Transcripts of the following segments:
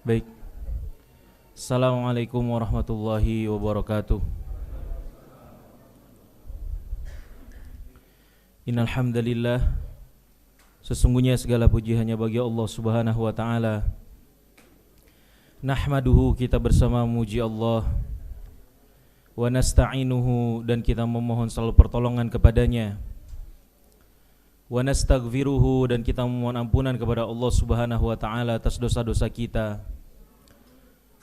Baik. Assalamualaikum warahmatullahi wabarakatuh. Innal hamdalillah, sesungguhnya segala puji hanya bagi Allah Subhanahu wa taala. Nahmaduhu, kita bersama memuji Allah. Wa nasta'inuhu, dan kita memohon selalu pertolongan kepadanya. Wa nastaghfiruhu, dan kita memohon ampunan kepada Allah Subhanahu wa taala atas dosa-dosa kita.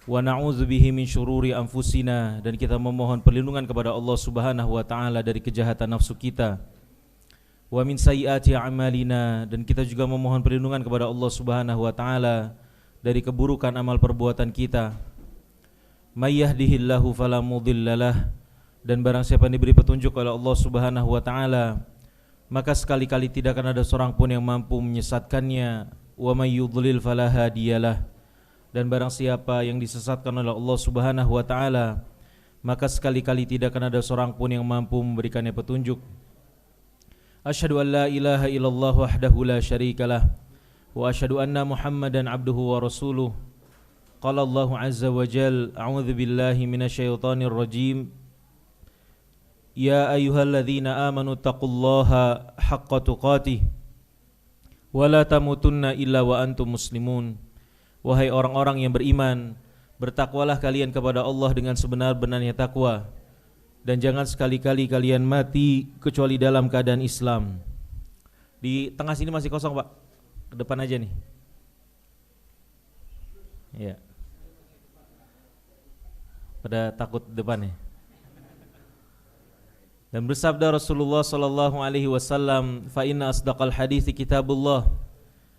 Wa na'udzubihi min syururi anfusina, dan kita memohon perlindungan kepada Allah Subhanahu wa taala dari kejahatan nafsu kita. Wa min sayyiati a'malina, dan kita juga memohon perlindungan kepada Allah Subhanahu wa taala dari keburukan amal perbuatan kita. May yahdihillahu fala mudhillalah, dan barang siapa yang diberi petunjuk oleh Allah Subhanahu wa taala, maka sekali-kali tidak akan ada seorang pun yang mampu menyesatkannya. Wa may yudlil fala hadiyalah, dan barang siapa yang disesatkan oleh Allah Subhanahu wa taala, maka sekali-kali tidak akan ada seorang pun yang mampu memberikannya petunjuk. Asyhadu an la ilaha illallah wahdahu la syarikalah, wa asyhadu anna Muhammadan abduhu wa rasuluh. Qala Allah azza wa jalla, a'udzu billahi minasyaitonir rajim. Ya ayyuhalladzina amanu taqullaha haqqa tuqatih wa la tamutunna illa wa antum muslimun. Wahai orang-orang yang beriman, bertakwalah kalian kepada Allah dengan sebenar-benarnya takwa, dan jangan sekali-kali kalian mati kecuali dalam keadaan Islam. Di tengah sini masih kosong, Pak. Ke depan aja nih. Ya. Pada takut depan ya. Dan bersabda Rasulullah sallallahu alaihi wasallam, "Fa inna asdaqal hadithi kitabullah."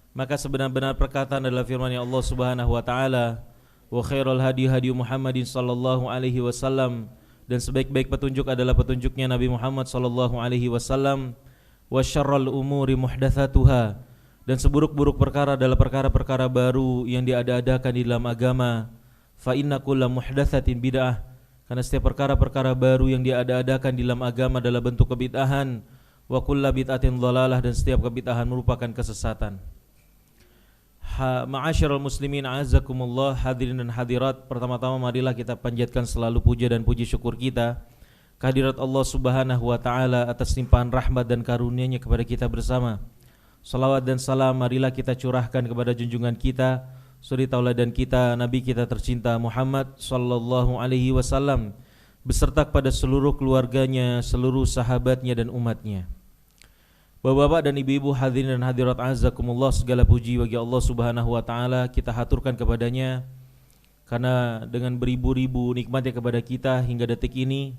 Maka sebenar-benar perkataan adalah firman Allah Subhanahu wa taala, "Wa khairul hadi hadi Muhammadin sallallahu alaihi wasallam." Dan sebaik-baik petunjuk adalah petunjuknya Nabi Muhammad sallallahu alaihi wasallam. "Wa syarrul umuri muhdatsatuha." Dan seburuk-buruk perkara adalah perkara-perkara baru yang diada-adakan di dalam agama. "Fa inna kulla muhdatsatin bid'ah." Karena setiap perkara-perkara baru yang diada-adakan di dalam agama adalah bentuk kebid'ahan. "Wa kulla bid'atin dhalalah." Dan setiap kebid'ahan merupakan kesesatan. Ma'asyiral muslimin a'azzakumullah, hadirin dan hadirat, pertama-tama marilah kita panjatkan selalu puja dan puji syukur kita kehadirat Allah Subhanahu wa taala atas limpahan rahmat dan karunia-Nya kepada kita bersama. Salawat dan salam marilah kita curahkan kepada junjungan kita, suri tauladan kita, Nabi kita tercinta Muhammad sallallahu alaihi wasallam, beserta kepada seluruh keluarganya, seluruh sahabatnya dan umatnya. Bapak-bapak dan ibu-ibu, hadirin dan hadirat azakumullah, segala puji bagi Allah Subhanahu wa taala kita haturkan kepadanya, karena dengan beribu-ribu nikmatnya kepada kita hingga detik ini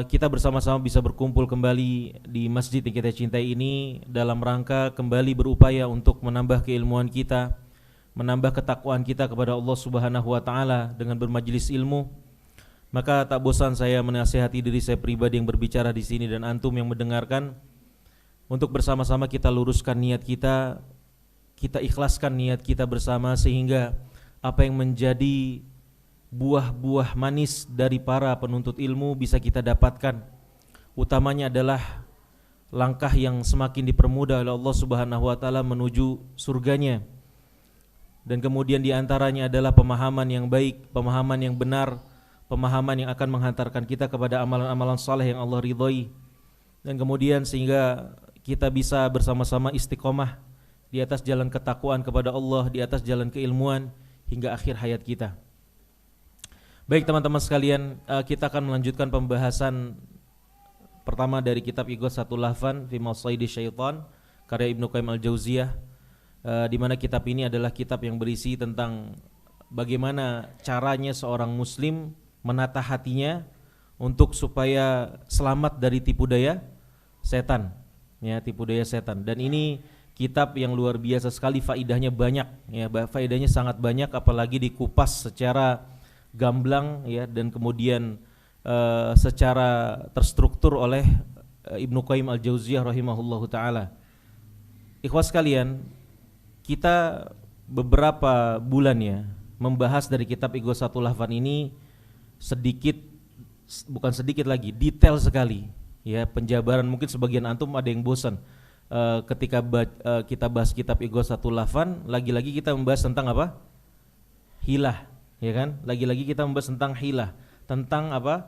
kita bersama-sama bisa berkumpul kembali di masjid yang kita cintai ini dalam rangka kembali berupaya untuk menambah keilmuan kita, menambah ketakwaan kita kepada Allah Subhanahu wa taala dengan bermajelis ilmu. Maka tak bosan saya menasihati diri saya pribadi yang berbicara di sini dan antum yang mendengarkan, untuk bersama-sama kita luruskan niat kita, kita ikhlaskan niat kita bersama, sehingga apa yang menjadi buah-buah manis dari para penuntut ilmu bisa kita dapatkan. Utamanya adalah langkah yang semakin dipermudah oleh Allah Subhanahu wa taala menuju surganya. Dan kemudian diantaranya adalah pemahaman yang baik, pemahaman yang benar, pemahaman yang akan menghantarkan kita kepada amalan-amalan saleh yang Allah ridhoi. Dan kemudian sehingga kita bisa bersama-sama istiqomah di atas jalan ketakwaan kepada Allah, di atas jalan keilmuan hingga akhir hayat kita. Baik teman-teman sekalian, kita akan melanjutkan pembahasan pertama dari kitab Ighatsatul Lahfan fi Masaidi Syaitan karya Ibnu Qayyim Al-Jauziyah, di mana kitab ini adalah kitab yang berisi tentang bagaimana caranya seorang muslim menata hatinya untuk supaya selamat dari tipu daya setan, ya, tipu daya setan. Dan ini kitab yang luar biasa sekali, faidahnya banyak, ya, faidahnya sangat banyak, apalagi dikupas secara gamblang, ya, dan kemudian secara terstruktur oleh Ibnu Qayyim Al-Jauziyah rahimahullahu taala. Ikhwas sekalian, kita beberapa bulan ya membahas dari kitab Ighatsatul Lahfan ini sedikit, bukan sedikit lagi, detail sekali, ya, penjabaran. Mungkin sebagian antum ada yang bosan kita bahas kitab Ighatsatul Lahfan, lagi-lagi kita membahas tentang apa? Hilah, ya kan? Lagi-lagi kita membahas tentang hilah, tentang apa?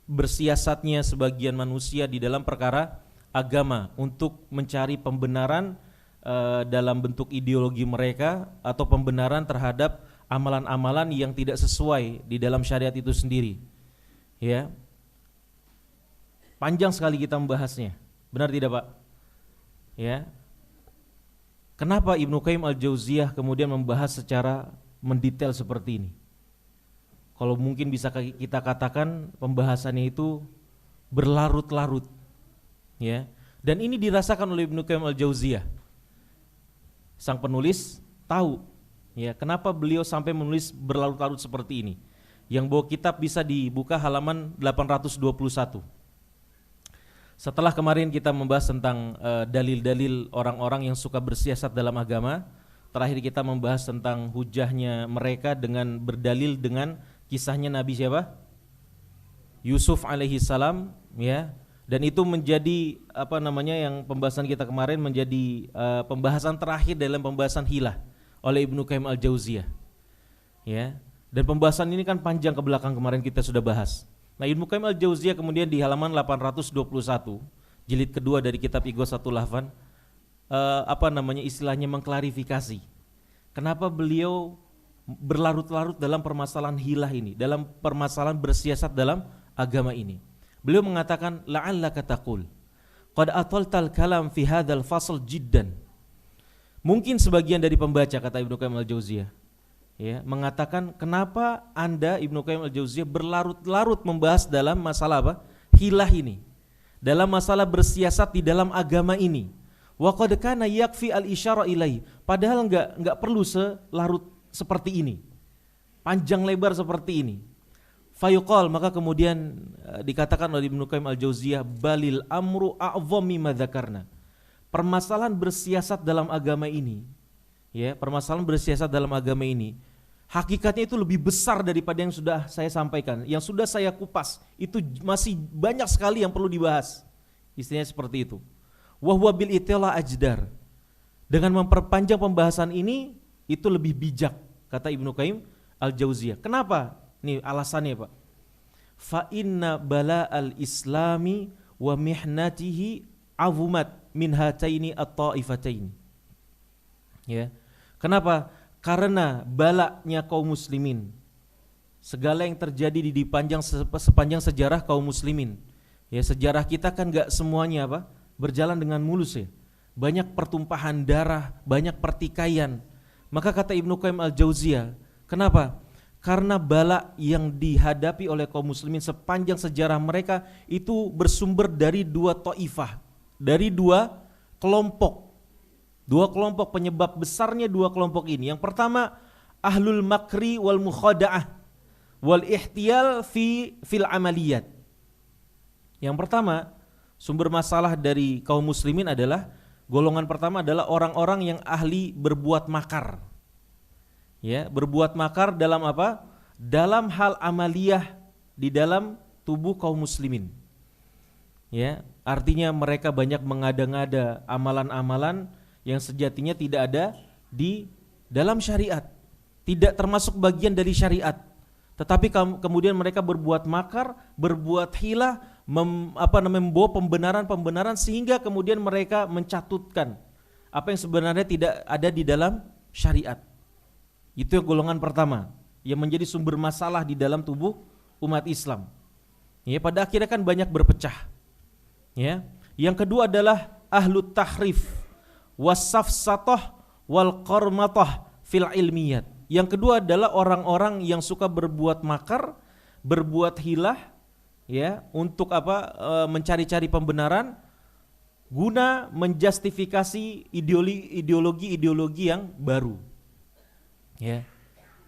Bersiasatnya sebagian manusia di dalam perkara agama untuk mencari pembenaran dalam bentuk ideologi mereka atau pembenaran terhadap amalan-amalan yang tidak sesuai di dalam syariat itu sendiri. Ya. Panjang sekali kita membahasnya. Benar tidak, Pak? Ya. Kenapa Ibnu Qayyim Al-Jauziyah kemudian membahas secara mendetail seperti ini? Kalau mungkin bisa kita katakan pembahasannya itu berlarut-larut. Ya. Dan ini dirasakan oleh Ibnu Qayyim Al-Jauziyah. Sang penulis tahu ya kenapa beliau sampai menulis berlarut-larut seperti ini. Yang bahwa kitab bisa dibuka halaman 821. Setelah kemarin kita membahas tentang dalil-dalil orang-orang yang suka bersiasat dalam agama, terakhir kita membahas tentang hujahnya mereka dengan berdalil dengan kisahnya Nabi siapa? Yusuf alaihi salam, ya. Dan itu menjadi yang pembahasan kita kemarin menjadi pembahasan terakhir dalam pembahasan hilah oleh Ibnu Qayyim Al-Jauziyah. Ya. Dan pembahasan ini kan panjang ke belakang, kemarin kita sudah bahas. Nah, Ibnu Qayyim Al-Jauziyah kemudian di halaman 821 jilid kedua dari kitab Ighatsatul Lahfan istilahnya mengklarifikasi kenapa beliau berlarut-larut dalam permasalahan hilah ini, dalam permasalahan bersiasat dalam agama ini. Beliau mengatakan la'allaka taqul qad ataltal kalam fi hadzal fasl jiddan. Mungkin sebagian dari pembaca, kata Ibnu Qayyim Al-Jauziyah, ya, mengatakan kenapa Anda Ibnu Qayyim Al-Jauziyah berlarut-larut membahas dalam masalah apa? Hilah ini. Dalam masalah bersiasat di dalam agama ini. Wa qad kana yakfi al-isyara ilaihi. Padahal enggak perlu selarut seperti ini. Panjang lebar seperti ini. Fayuqal, maka kemudian dikatakan oleh Ibnu Qayyim Al-Jauziyah, balil amru a'dham mimma dzakarna. Permasalahan bersiasat dalam agama ini, ya, permasalahan bersiasat dalam agama ini, hakikatnya itu lebih besar daripada yang sudah saya sampaikan, yang sudah saya kupas. Itu masih banyak sekali yang perlu dibahas. Istilahnya seperti itu. Wa huwa bil itila ajdar. Dengan memperpanjang pembahasan ini, itu lebih bijak, kata Ibnu Qayyim Al-Jauziyah. Kenapa? Ini alasannya, Pak. Fa inna bala'al islami wa mihnatihi azumat min hataini at-taifataini. Ya. Kenapa? Karena balaknya kaum muslimin, segala yang terjadi di sepanjang sejarah kaum muslimin. Ya, sejarah kita kan enggak semuanya berjalan dengan mulus, ya. Banyak pertumpahan darah, banyak pertikaian. Maka kata Ibnu Qayyim Al-Jauziyah, kenapa? Karena bala yang dihadapi oleh kaum muslimin sepanjang sejarah mereka itu bersumber dari dua taifah, dari dua kelompok. Dua kelompok, penyebab besarnya dua kelompok ini. Yang pertama, ahlul makri wal mukhada'ah wal ihtiyal fil amaliyat. Yang pertama, sumber masalah dari kaum muslimin adalah, golongan pertama adalah orang-orang yang ahli berbuat makar. Ya, berbuat makar dalam apa? Dalam hal amaliyah di dalam tubuh kaum muslimin. Ya, artinya mereka banyak mengada-ngada amalan-amalan yang sejatinya tidak ada di dalam syariat, tidak termasuk bagian dari syariat. Tetapi kemudian mereka berbuat makar, berbuat hilah, membawa pembenaran-pembenaran sehingga kemudian mereka mencatutkan apa yang sebenarnya tidak ada di dalam syariat. Itu golongan pertama yang menjadi sumber masalah di dalam tubuh umat Islam. Ya, pada akhirnya kan banyak berpecah. Ya. Yang kedua adalah ahlut tahrif wasafsatah wal qarmatah fil ilmiyat. Yang kedua adalah orang-orang yang suka berbuat makar, berbuat hilah, ya, untuk mencari-cari pembenaran guna menjustifikasi ideologi yang baru. Ya.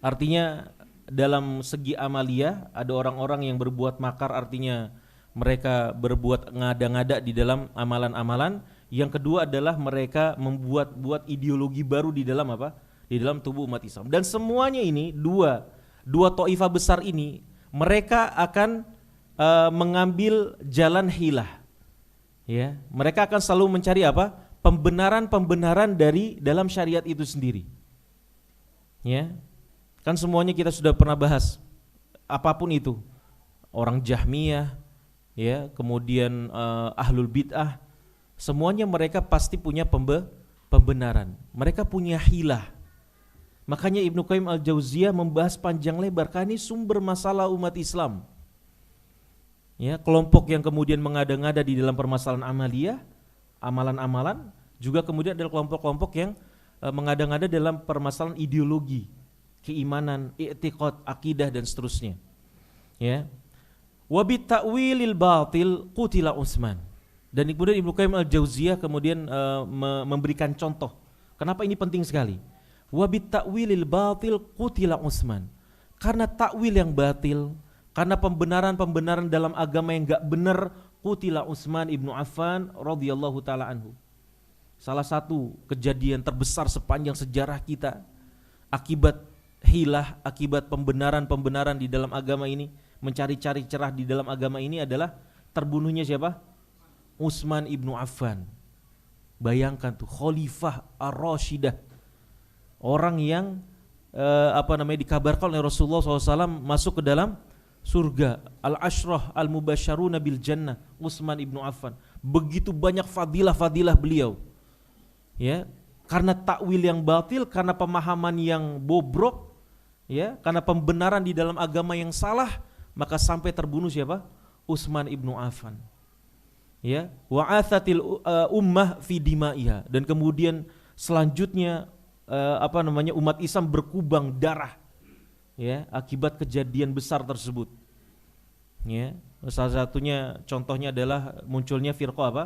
Artinya dalam segi amaliyah ada orang-orang yang berbuat makar, artinya mereka berbuat ngada-ngada di dalam amalan-amalan. Yang kedua adalah mereka membuat ideologi baru di dalam di dalam tubuh umat Islam. Dan semuanya ini dua taifah besar ini mereka akan mengambil jalan hilah. Ya, mereka akan selalu mencari pembenaran-pembenaran dari dalam syariat itu sendiri. Ya. Kan semuanya kita sudah pernah bahas. Apapun itu. Orang Jahmiyah, ya, kemudian ahlul bid'ah, semuanya mereka pasti punya pembenaran. Mereka punya hilah. Makanya Ibnu Qayyim al-Jauziyah membahas panjang lebar, karena ini sumber masalah umat Islam. Ya, kelompok yang kemudian mengada-ngada di dalam permasalahan amaliyah, amalan-amalan, juga kemudian ada kelompok-kelompok yang mengada-ngada dalam permasalahan ideologi, keimanan, i'tiqad, akidah dan seterusnya. Ya. Wa bit ta'wilil batil qutila Utsman. Dan kemudian Ibnu Qayyim al-Jauziyah kemudian memberikan contoh. Kenapa ini penting sekali? Wa bit ta'wilil batil qutila Utsman. Karena takwil yang batil, karena pembenaran-pembenaran dalam agama yang enggak benar, qutila Utsman ibnu Affan radhiyallahu taala anhu. Salah satu kejadian terbesar sepanjang sejarah kita akibat hilah, akibat pembenaran-pembenaran di dalam agama ini, mencari-cari cerah di dalam agama ini adalah terbunuhnya siapa? Utsman ibnu Affan. Bayangkan tuh, khalifah ar-rasyidah, orang yang dikabarkan oleh Rasulullah SAW masuk ke dalam surga, al-ashrah al-mubasyaruna bil jannah, Utsman ibnu Affan. Begitu banyak fadilah-fadilah beliau, ya, karena takwil yang batil, karena pemahaman yang bobrok, ya, karena pembenaran di dalam agama yang salah, maka sampai terbunuh siapa? Utsman ibnu Affan. Ya, wa'athatil ummah fi dimaiha, dan kemudian selanjutnya umat Islam berkubang darah, ya, akibat kejadian besar tersebut. Ya, salah satunya contohnya adalah munculnya firqah apa?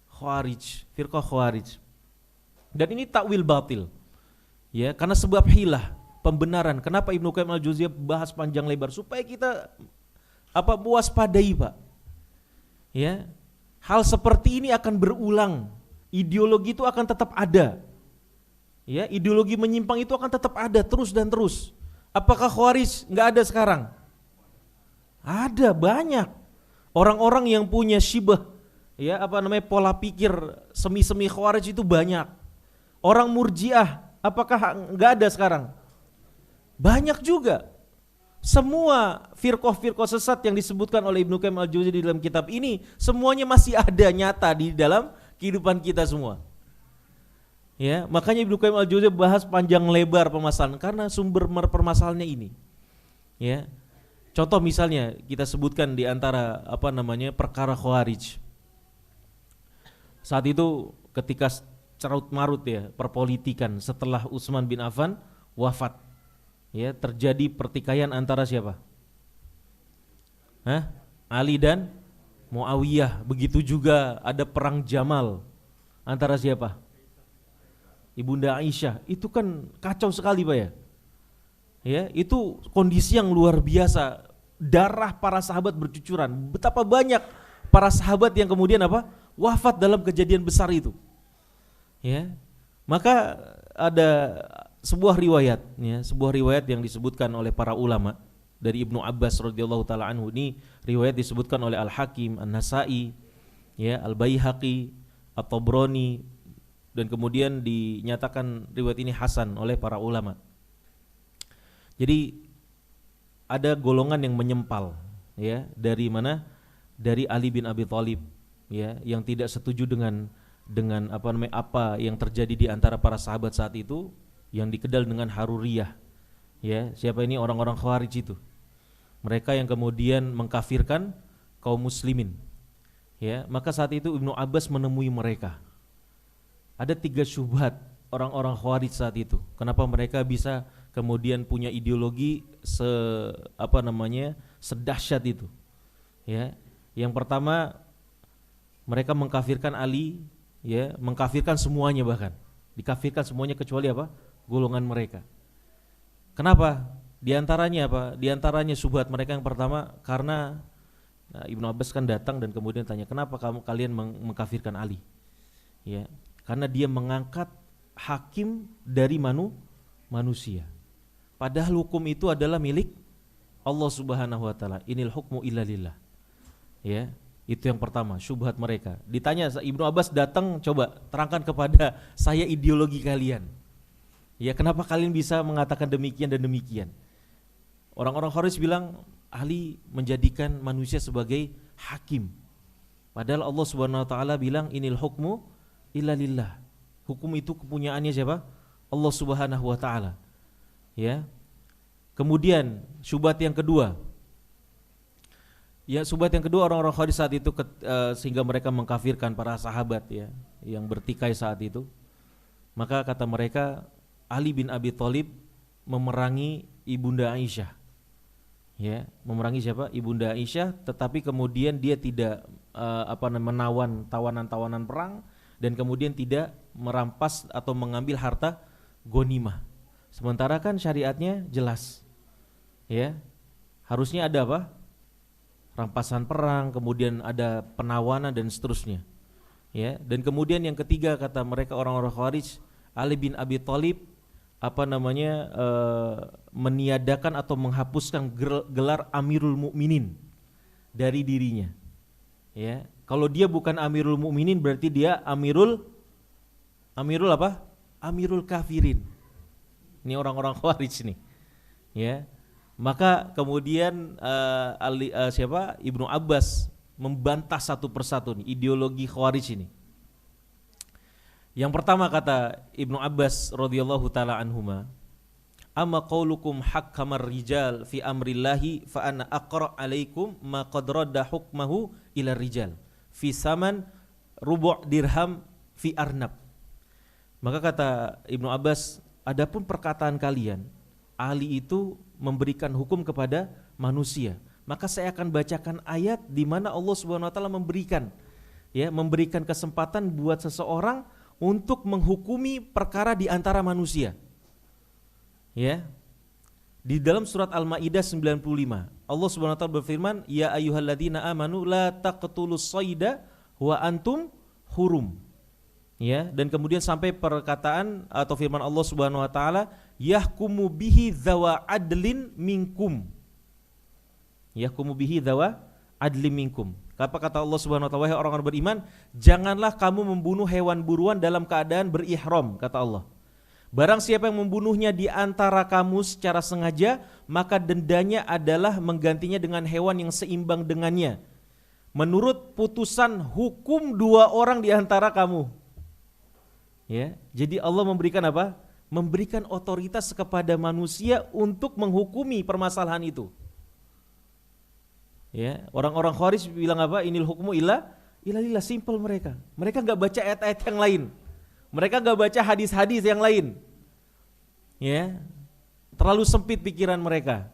Khawarij, firqah Khawarij. Dan ini takwil batil. Ya, karena sebab hilah, pembenaran. Kenapa Ibnu Qayyim al-Jauziyah bahas panjang lebar supaya kita waspadai, Pak. Ya. Hal seperti ini akan berulang. Ideologi itu akan tetap ada. Ya, ideologi menyimpang itu akan tetap ada terus dan terus. Apakah Khawarij enggak ada sekarang? Ada, banyak. Orang-orang yang punya syibah, ya, pola pikir semi-semi Khawarij itu banyak. Orang Murji'ah, apakah enggak ada sekarang? Banyak juga. Semua firqah-firqah sesat yang disebutkan oleh Ibnu Qayyim al-Jauziyah di dalam kitab ini semuanya masih ada nyata di dalam kehidupan kita semua. Ya, makanya Ibnu Qayyim al-Jauziyah bahas panjang lebar permasalahan karena sumber permasalahannya ini. Ya. Contoh misalnya kita sebutkan di antara perkara Khawarij. Saat itu ketika carut marut, ya, perpolitikan setelah Utsman bin Affan wafat, ya, terjadi pertikaian antara siapa? Ali dan Muawiyah. Begitu juga ada perang Jamal antara siapa? Ibunda Aisyah. Itu kan kacau sekali, Pak, ya. Ya, itu kondisi yang luar biasa. Darah para sahabat bercucuran. Betapa banyak para sahabat yang kemudian wafat dalam kejadian besar itu. Ya. Maka ada sebuah riwayat, ya, sebuah riwayat yang disebutkan oleh para ulama dari Ibnu Abbas radhiyallahu taala anhu. Ini riwayat disebutkan oleh Al-Hakim, An-Nasa'i, ya, Al-Baihaqi, At-Tabrani, dan kemudian dinyatakan riwayat ini hasan oleh para ulama. Jadi ada golongan yang menyempal, ya, dari mana? Dari Ali bin Abi Thalib, ya, yang tidak setuju dengan apa yang terjadi di antara para sahabat saat itu, yang dikenal dengan Haruriyah. Ya, siapa ini? Orang-orang Khawarij itu. Mereka yang kemudian mengkafirkan kaum muslimin. Ya, maka saat itu Ibnu Abbas menemui mereka. Ada 3 syubhat orang-orang Khawarij saat itu. Kenapa mereka bisa kemudian punya ideologi sedahsyat itu? Ya, yang pertama, mereka mengkafirkan Ali, ya, mengkafirkan semuanya, bahkan dikafirkan semuanya kecuali golongan mereka. Kenapa? Di antaranya syubhat mereka yang pertama, karena Ibnu Abbas kan datang dan kemudian tanya, kenapa kalian mengkafirkan Ali? Ya, karena dia mengangkat hakim dari manusia. Padahal hukum itu adalah milik Allah Subhanahu wa taala. Inil hukmu illa lillah. Ya, Itu yang pertama, syubhat mereka. Ditanya Ibnu Abbas datang, coba terangkan kepada saya ideologi kalian. Ya, kenapa kalian bisa mengatakan demikian dan demikian? Orang-orang Khawarij bilang Ali menjadikan manusia sebagai hakim. Padahal Allah Subhanahu wa taala bilang inil hukmu illa lillah. Hukum itu kepunyaannya siapa? Allah Subhanahu wa taala. Ya. Kemudian syubhat yang kedua. Ya, syubhat yang kedua orang-orang Khawarij saat itu sehingga mereka mengkafirkan para sahabat ya yang bertikai saat itu. Maka kata mereka Ali bin Abi Thalib memerangi Ibunda Aisyah. Ya, memerangi siapa? Ibunda Aisyah, tetapi kemudian dia tidak menawan tawanan-tawanan perang dan kemudian tidak merampas atau mengambil harta ghanimah. Sementara kan syariatnya jelas. Ya. Harusnya ada apa? Rampasan perang, kemudian ada penawanan dan seterusnya. Ya, dan kemudian yang ketiga kata mereka orang-orang Khawarij, Ali bin Abi Thalib meniadakan atau menghapuskan gelar Amirul Mukminin dari dirinya. Ya, kalau dia bukan Amirul Mukminin berarti dia Amirul apa? Amirul Kafirin. Ini orang-orang Khawarij nih. Ya. Maka kemudian Ibnu Abbas membantah satu persatu nih ideologi Khawarij ini. Yang pertama kata Ibnu Abbas radhiyallahu taala anhuma, "Amma qaulukum hakkamar rijal fi amrillahi fa ana aqra alaikum ma qad radda hukmahu ila rijal fi saman rubu' dirham fi arnab." Maka kata Ibnu Abbas, adapun perkataan kalian, Ali itu memberikan hukum kepada manusia, maka saya akan bacakan ayat di mana Allah Subhanahu wa taala memberikan kesempatan buat seseorang untuk menghukumi perkara di antara manusia. Ya. Di dalam surat Al-Maidah 95, Allah Subhanahu wa taala berfirman, "Ya ayyuhalladzina amanu la taqtulus sayda wa antum hurum." Ya, dan kemudian sampai perkataan atau firman Allah Subhanahu wa taala, "Yahkumu bihi dzawa adlin minkum." Yahkumu bihi dzawa adlin minkum. Apa kata Allah Subhanahu wa taala, wahai orang-orang beriman, janganlah kamu membunuh hewan buruan dalam keadaan berihram, kata Allah. Barang siapa yang membunuhnya di antara kamu secara sengaja, maka dendanya adalah menggantinya dengan hewan yang seimbang dengannya, menurut putusan hukum dua orang di antara kamu. Ya, jadi Allah memberikan apa? Memberikan otoritas kepada manusia untuk menghukumi permasalahan itu. Ya, orang-orang Khawarij bilang apa? Inil hukmu illa lillah, simple mereka. Mereka enggak baca ayat-ayat yang lain. Mereka enggak baca hadis-hadis yang lain. Ya. Terlalu sempit pikiran mereka.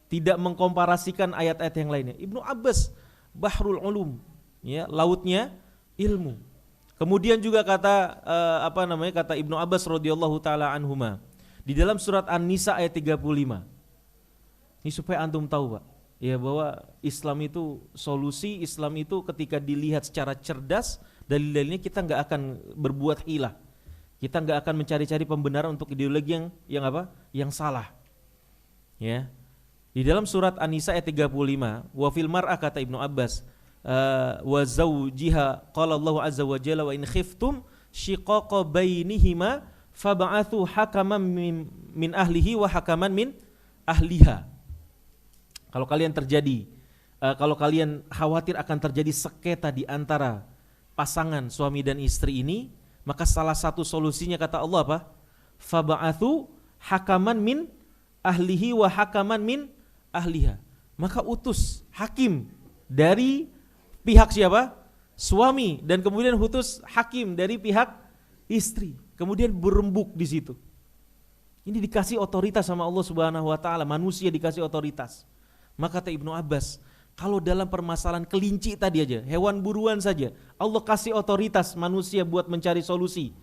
Tidak mengkomparasikan ayat-ayat yang lainnya. Ibnu Abbas bahrul ulum, ya, lautnya ilmu. Kemudian juga kata kata Ibnu Abbas radhiyallahu taala anhuma di dalam surat An-Nisa ayat 35. Ini supaya antum tahu, Pak. Ya, bahwa Islam itu solusi, Islam itu ketika dilihat secara cerdas, dalil-dalilnya kita enggak akan berbuat hilah. Kita enggak akan mencari-cari pembenaran untuk ideologi yang apa? Yang salah. Ya. Di dalam surat An-Nisa ayat 35, wa fil mar'ah kata Ibnu Abbas, wa zawjiha qala Allah azza wa jalla wa in khiftum shiqaqa bainihima fab'athu hakaman min ahlihi wa hakaman min ahliha. Kalau kalian kalau kalian khawatir akan terjadi sengketa di antara pasangan suami dan istri ini, maka salah satu solusinya kata Allah apa? Fab'athu hakaman min ahlihi wa hakaman min ahliha. Maka utus hakim dari pihak siapa? Suami, dan kemudian utus hakim dari pihak istri. Kemudian berembuk di situ. Ini dikasih otoritas sama Allah Subhanahu wa taala, manusia dikasih otoritas. Maka kata Ibnu Abbas, kalau dalam permasalahan kelinci tadi aja, hewan buruan saja, Allah kasih otoritas manusia buat mencari solusi.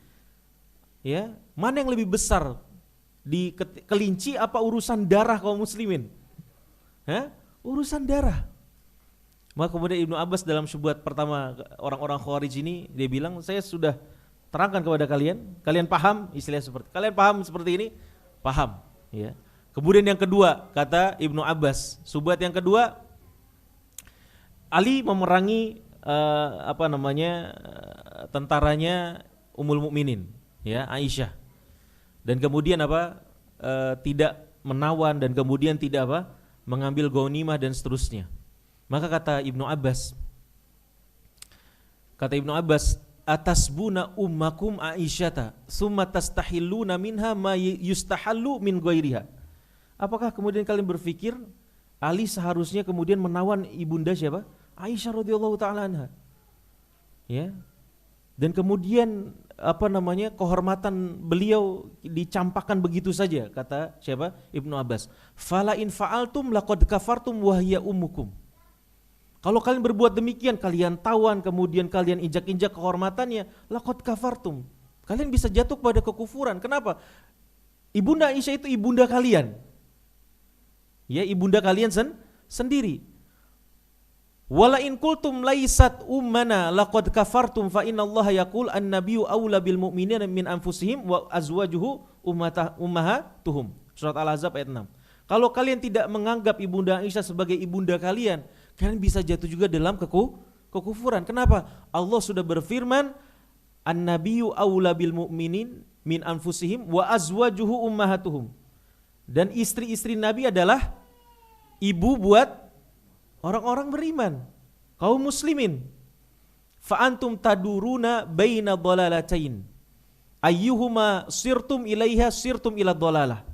Ya, mana yang lebih besar di kelinci apa urusan darah kaum muslimin? Urusan darah. Maka kemudian Ibnu Abbas dalam syubhat pertama orang-orang Khawarij ini, dia bilang, saya sudah terangkan kepada kalian paham istilah seperti, kalian paham seperti ini? Paham, ya. Kemudian yang kedua, kata Ibnu Abbas, syubhat yang kedua, Ali memerangi tentaranya Ummul Mukminin, ya, Aisyah. Dan kemudian tidak menawan dan kemudian tidak mengambil ghanimah dan seterusnya. Maka kata Ibnu Abbas, atasbuna ummakum Aisyata summa tastahilluna minha ma yustahallu min ghairiha. Apakah kemudian kalian berpikir Ali seharusnya kemudian menawan ibunda siapa? Aisyah radhiyallahu taala anha. Ya. Dan kemudian kehormatan beliau dicampakkan begitu saja, kata siapa? Ibnu Abbas. Fala in fa'altum laqad kafartum wa hiya ummukum. Kalau kalian berbuat demikian, kalian tawan, kemudian kalian injak-injak kehormatannya, laqad kafartum. Kalian bisa jatuh pada kekufuran. Kenapa? Ibunda Aisyah itu ibunda kalian. Ya, ibunda kalian sendiri. Wala in qultum laysat ummana laqad kafartum fa innallaha yaqul an-nabiyyu aula bil mu'minina min anfusihim wa azwajuhu ummahatuhum. Surat Al-Ahzab ayat 6. Kalau kalian tidak menganggap ibunda Aisyah sebagai ibunda kalian bisa jatuh juga dalam kekufuran. Kenapa? Allah sudah berfirman, an-nabiyyu aula bil mu'minin min anfusihim wa azwajuhu ummahatuhum. Dan istri-istri Nabi adalah ibu buat orang-orang beriman, kaum muslimin. Fa antum taduruna baina dhalalatain. Ayyuhuma sirtum ilaiha sirtum ila dhalalah.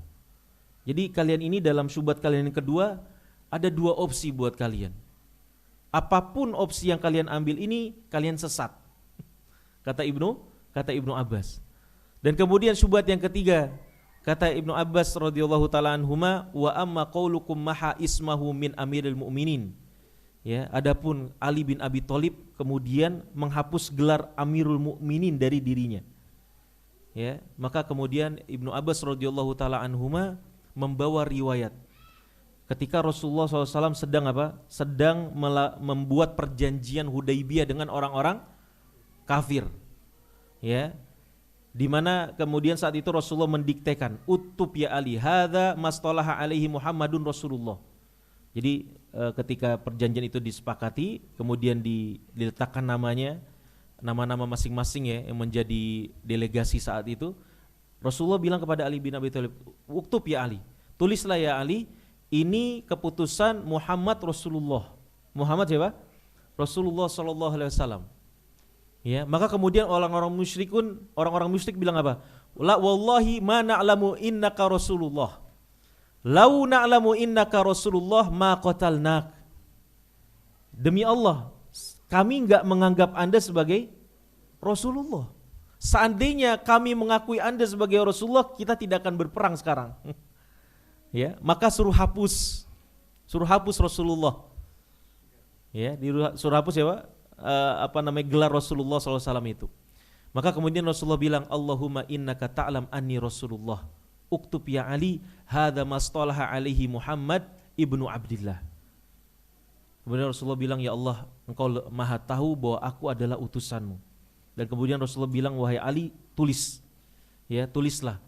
Jadi kalian ini dalam syubhat kalian yang kedua ada dua opsi buat kalian. Apapun opsi yang kalian ambil ini, kalian sesat. Kata Ibnu Abbas. Dan kemudian syubhat yang ketiga, kata Ibnu Abbas radhiyallahu taala anhuma, wa amma qaulukum maha ismahu min amiril mu'minin. Ya, adapun Ali bin Abi Thalib kemudian menghapus gelar Amirul Mukminin dari dirinya. Ya, maka kemudian Ibnu Abbas radhiyallahu taala anhuma membawa riwayat ketika Rasulullah SAW sedang membuat perjanjian Hudaibiyah dengan orang-orang kafir, ya, di mana kemudian saat itu Rasulullah mendiktekan, utub ya Ali, hadza mastalaha alaihi Muhammadun Rasulullah. Jadi ketika perjanjian itu disepakati, kemudian diletakkan nama-nama masing-masing, ya, yang menjadi delegasi saat itu. Rasulullah bilang kepada Ali bin Abi Thalib, uktub ya Ali, tulislah ya Ali, ini keputusan Muhammad Rasulullah. Muhammad siapa? Rasulullah sallallahu alaihi wasallam. Ya, maka kemudian orang-orang musyrik bilang apa? La wallahi ma na'lamu innaka Rasulullah. Lau na'lamu innaka Rasulullah ma qatalnak. Demi Allah, kami enggak menganggap Anda sebagai Rasulullah. Seandainya kami mengakui Anda sebagai Rasulullah, kita tidak akan berperang sekarang. Ya, maka suruh hapus Rasulullah. Ya, suruh hapus ya, gelar Rasulullah SAW itu. Maka kemudian Rasulullah bilang, Allahumma innaka ta'lam anni Rasulullah. Uktub ya Ali, hadza mastalaha alaihi Muhammad ibnu Abdillah. Kemudian Rasulullah bilang, ya Allah, engkau maha tahu bahwa aku adalah utusanmu. Dan kemudian Rasulullah bilang, wahai Ali, tulis. Ya, tulislah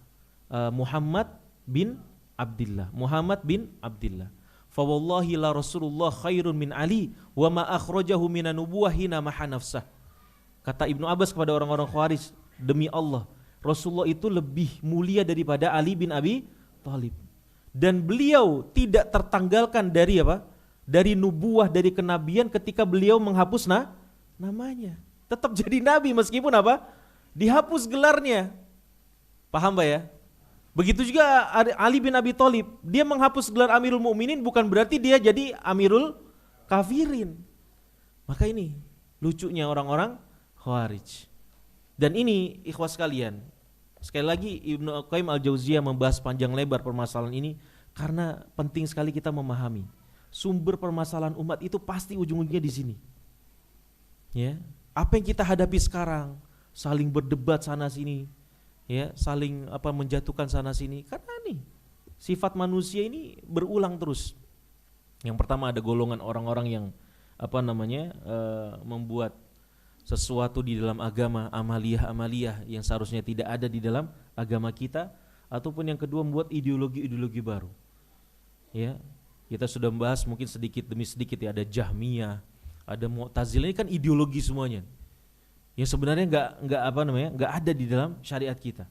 Muhammad bin Abdillah. Fa wallahi la Rasulullah khairun min Ali wa ma akhrajahu minan nubuwahina maha nafsah. Kata Ibnu Abbas kepada orang-orang Khawarij, demi Allah, Rasulullah itu lebih mulia daripada Ali bin Abi Thalib. Dan beliau tidak tertanggalkan dari dari nubuah, dari kenabian ketika beliau menghapus namanya. Tetap jadi nabi meskipun dihapus gelarnya. Paham Pak ya? Begitu juga Ali bin Abi Thalib, dia menghapus gelar Amirul Mukminin bukan berarti dia jadi Amirul Kafirin. Maka ini lucunya orang-orang Khawarij. Dan ini ikhwas sekalian, sekali lagi Ibnu Qayyim Al-Jauziyah membahas panjang lebar permasalahan ini karena penting sekali kita memahami sumber permasalahan umat itu pasti ujung-ujungnya di sini. Ya, apa yang kita hadapi sekarang, saling berdebat sana sini, ya, saling menjatuhkan sana sini, karena nih sifat manusia ini berulang terus. Yang pertama ada golongan orang-orang yang membuat sesuatu di dalam agama, amaliyah yang seharusnya tidak ada di dalam agama kita, ataupun yang kedua membuat ideologi-ideologi baru. Ya, kita sudah membahas mungkin sedikit demi sedikit, ya, ada Jahmiyah, ada Mu'tazilah, ini kan ideologi semuanya. Yang sebenarnya nggak ada di dalam syariat kita.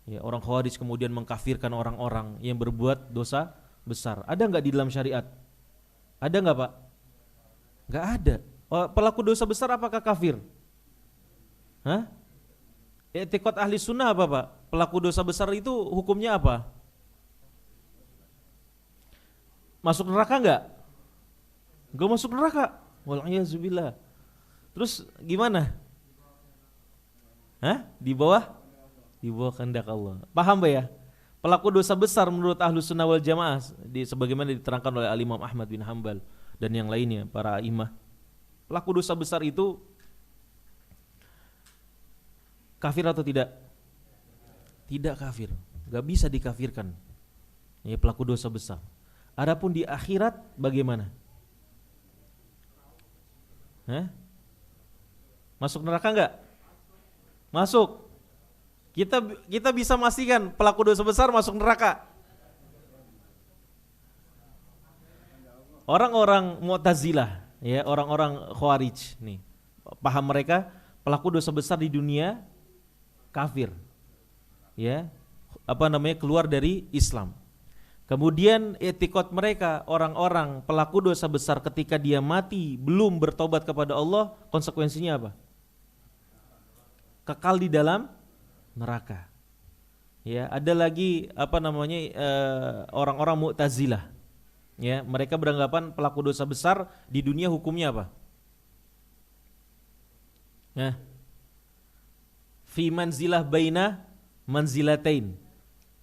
Ya, orang Khawarij kemudian mengkafirkan orang-orang yang berbuat dosa besar. Ada nggak di dalam syariat? Ada nggak, Pak? Nggak ada. Oh, pelaku dosa besar apakah kafir? Hah? I'tiqad ahli sunnah apa, Pak? Pelaku dosa besar itu hukumnya apa? Masuk neraka nggak? Nggak masuk neraka. Wal'iyazubillah. Terus gimana? Hah? Di bawah kehendak Allah. Paham, Pak ya? Pelaku dosa besar menurut Ahlus Sunnah wal Jamaah sebagaimana diterangkan oleh Al-Imam Ahmad bin Hanbal dan yang lainnya, para imam. Pelaku dosa besar itu kafir atau tidak? Tidak kafir. Gak bisa dikafirkan. Ya, pelaku dosa besar. Adapun di akhirat bagaimana? Hah? Masuk neraka enggak? Masuk. Kita bisa memastikan pelaku dosa besar masuk neraka. Orang-orang Mu'tazilah, ya, orang-orang Khawarij nih, paham mereka pelaku dosa besar di dunia kafir. Ya, keluar dari Islam. Kemudian i'tiqad mereka, orang-orang pelaku dosa besar ketika dia mati belum bertobat kepada Allah, konsekuensinya apa? Kekal di dalam neraka. Ya, ada lagi orang-orang Mu'tazilah. Ya, mereka beranggapan pelaku dosa besar di dunia hukumnya apa? Ya. Fi manzilah baina manzilatain.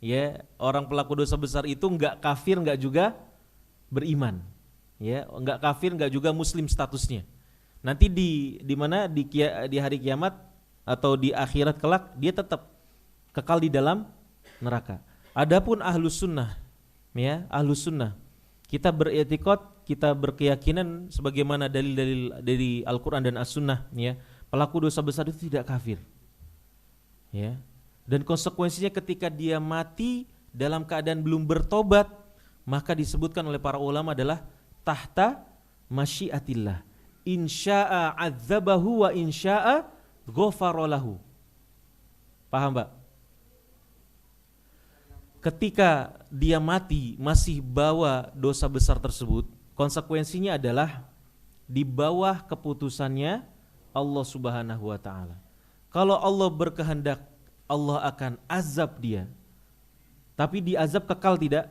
Ya, orang pelaku dosa besar itu enggak kafir, enggak juga beriman. Ya, enggak kafir, enggak juga muslim statusnya. Nanti di mana di hari kiamat atau di akhirat kelak dia tetap kekal di dalam neraka. Adapun ahlus sunnah, ya, ahlus sunnah, kita beriktikad, kita berkeyakinan sebagaimana dalil-dalil dari Al-Quran dan As-Sunnah, ya, pelaku dosa besar itu tidak kafir, ya, dan konsekuensinya ketika dia mati dalam keadaan belum bertobat, maka disebutkan oleh para ulama adalah tahta masyiatillah, insya'a adzabahu wa insya'a ghafarolahu. Paham, Pak? Ketika dia mati masih bawa dosa besar tersebut, konsekuensinya adalah di bawah keputusannya Allah Subhanahu wa taala. Kalau Allah berkehendak, Allah akan azab dia. Tapi di azab kekal tidak?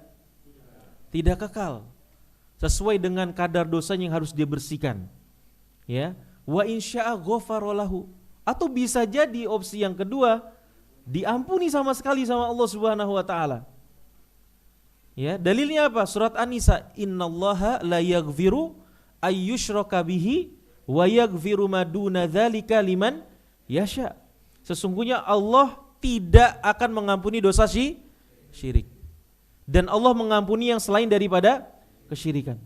Tidak kekal. Sesuai dengan kadar dosanya yang harus dia bersihkan. Ya, wa insya'a ghafarolahu. Atau bisa jadi opsi yang kedua, diampuni sama sekali sama Allah Subhanahu wa taala. Ya, dalilnya apa? Surat An-Nisa, innallaha la yaghfiru ayyushraka bihi wa yaghfiru ma duna dzalika liman yasha. Sesungguhnya Allah tidak akan mengampuni dosa syirik. Dan Allah mengampuni yang selain daripada kesyirikan.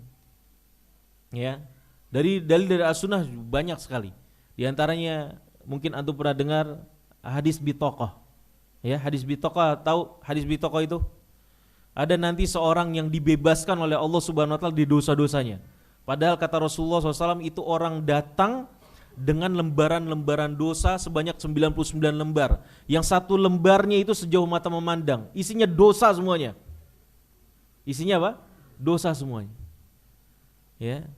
Ya. Dari As-Sunnah banyak sekali. Di antaranya mungkin antum pernah dengar hadis bitaqah. Ya, hadis bitaqah, tahu hadis bitaqah itu? Ada nanti seorang yang dibebaskan oleh Allah Subhanahu wa taala di dosa-dosanya. Padahal kata Rasulullah SAW itu orang datang dengan lembaran-lembaran dosa sebanyak 99 lembar. Yang satu lembarnya itu sejauh mata memandang, isinya dosa semuanya. Isinya apa? Dosa semuanya. Ya.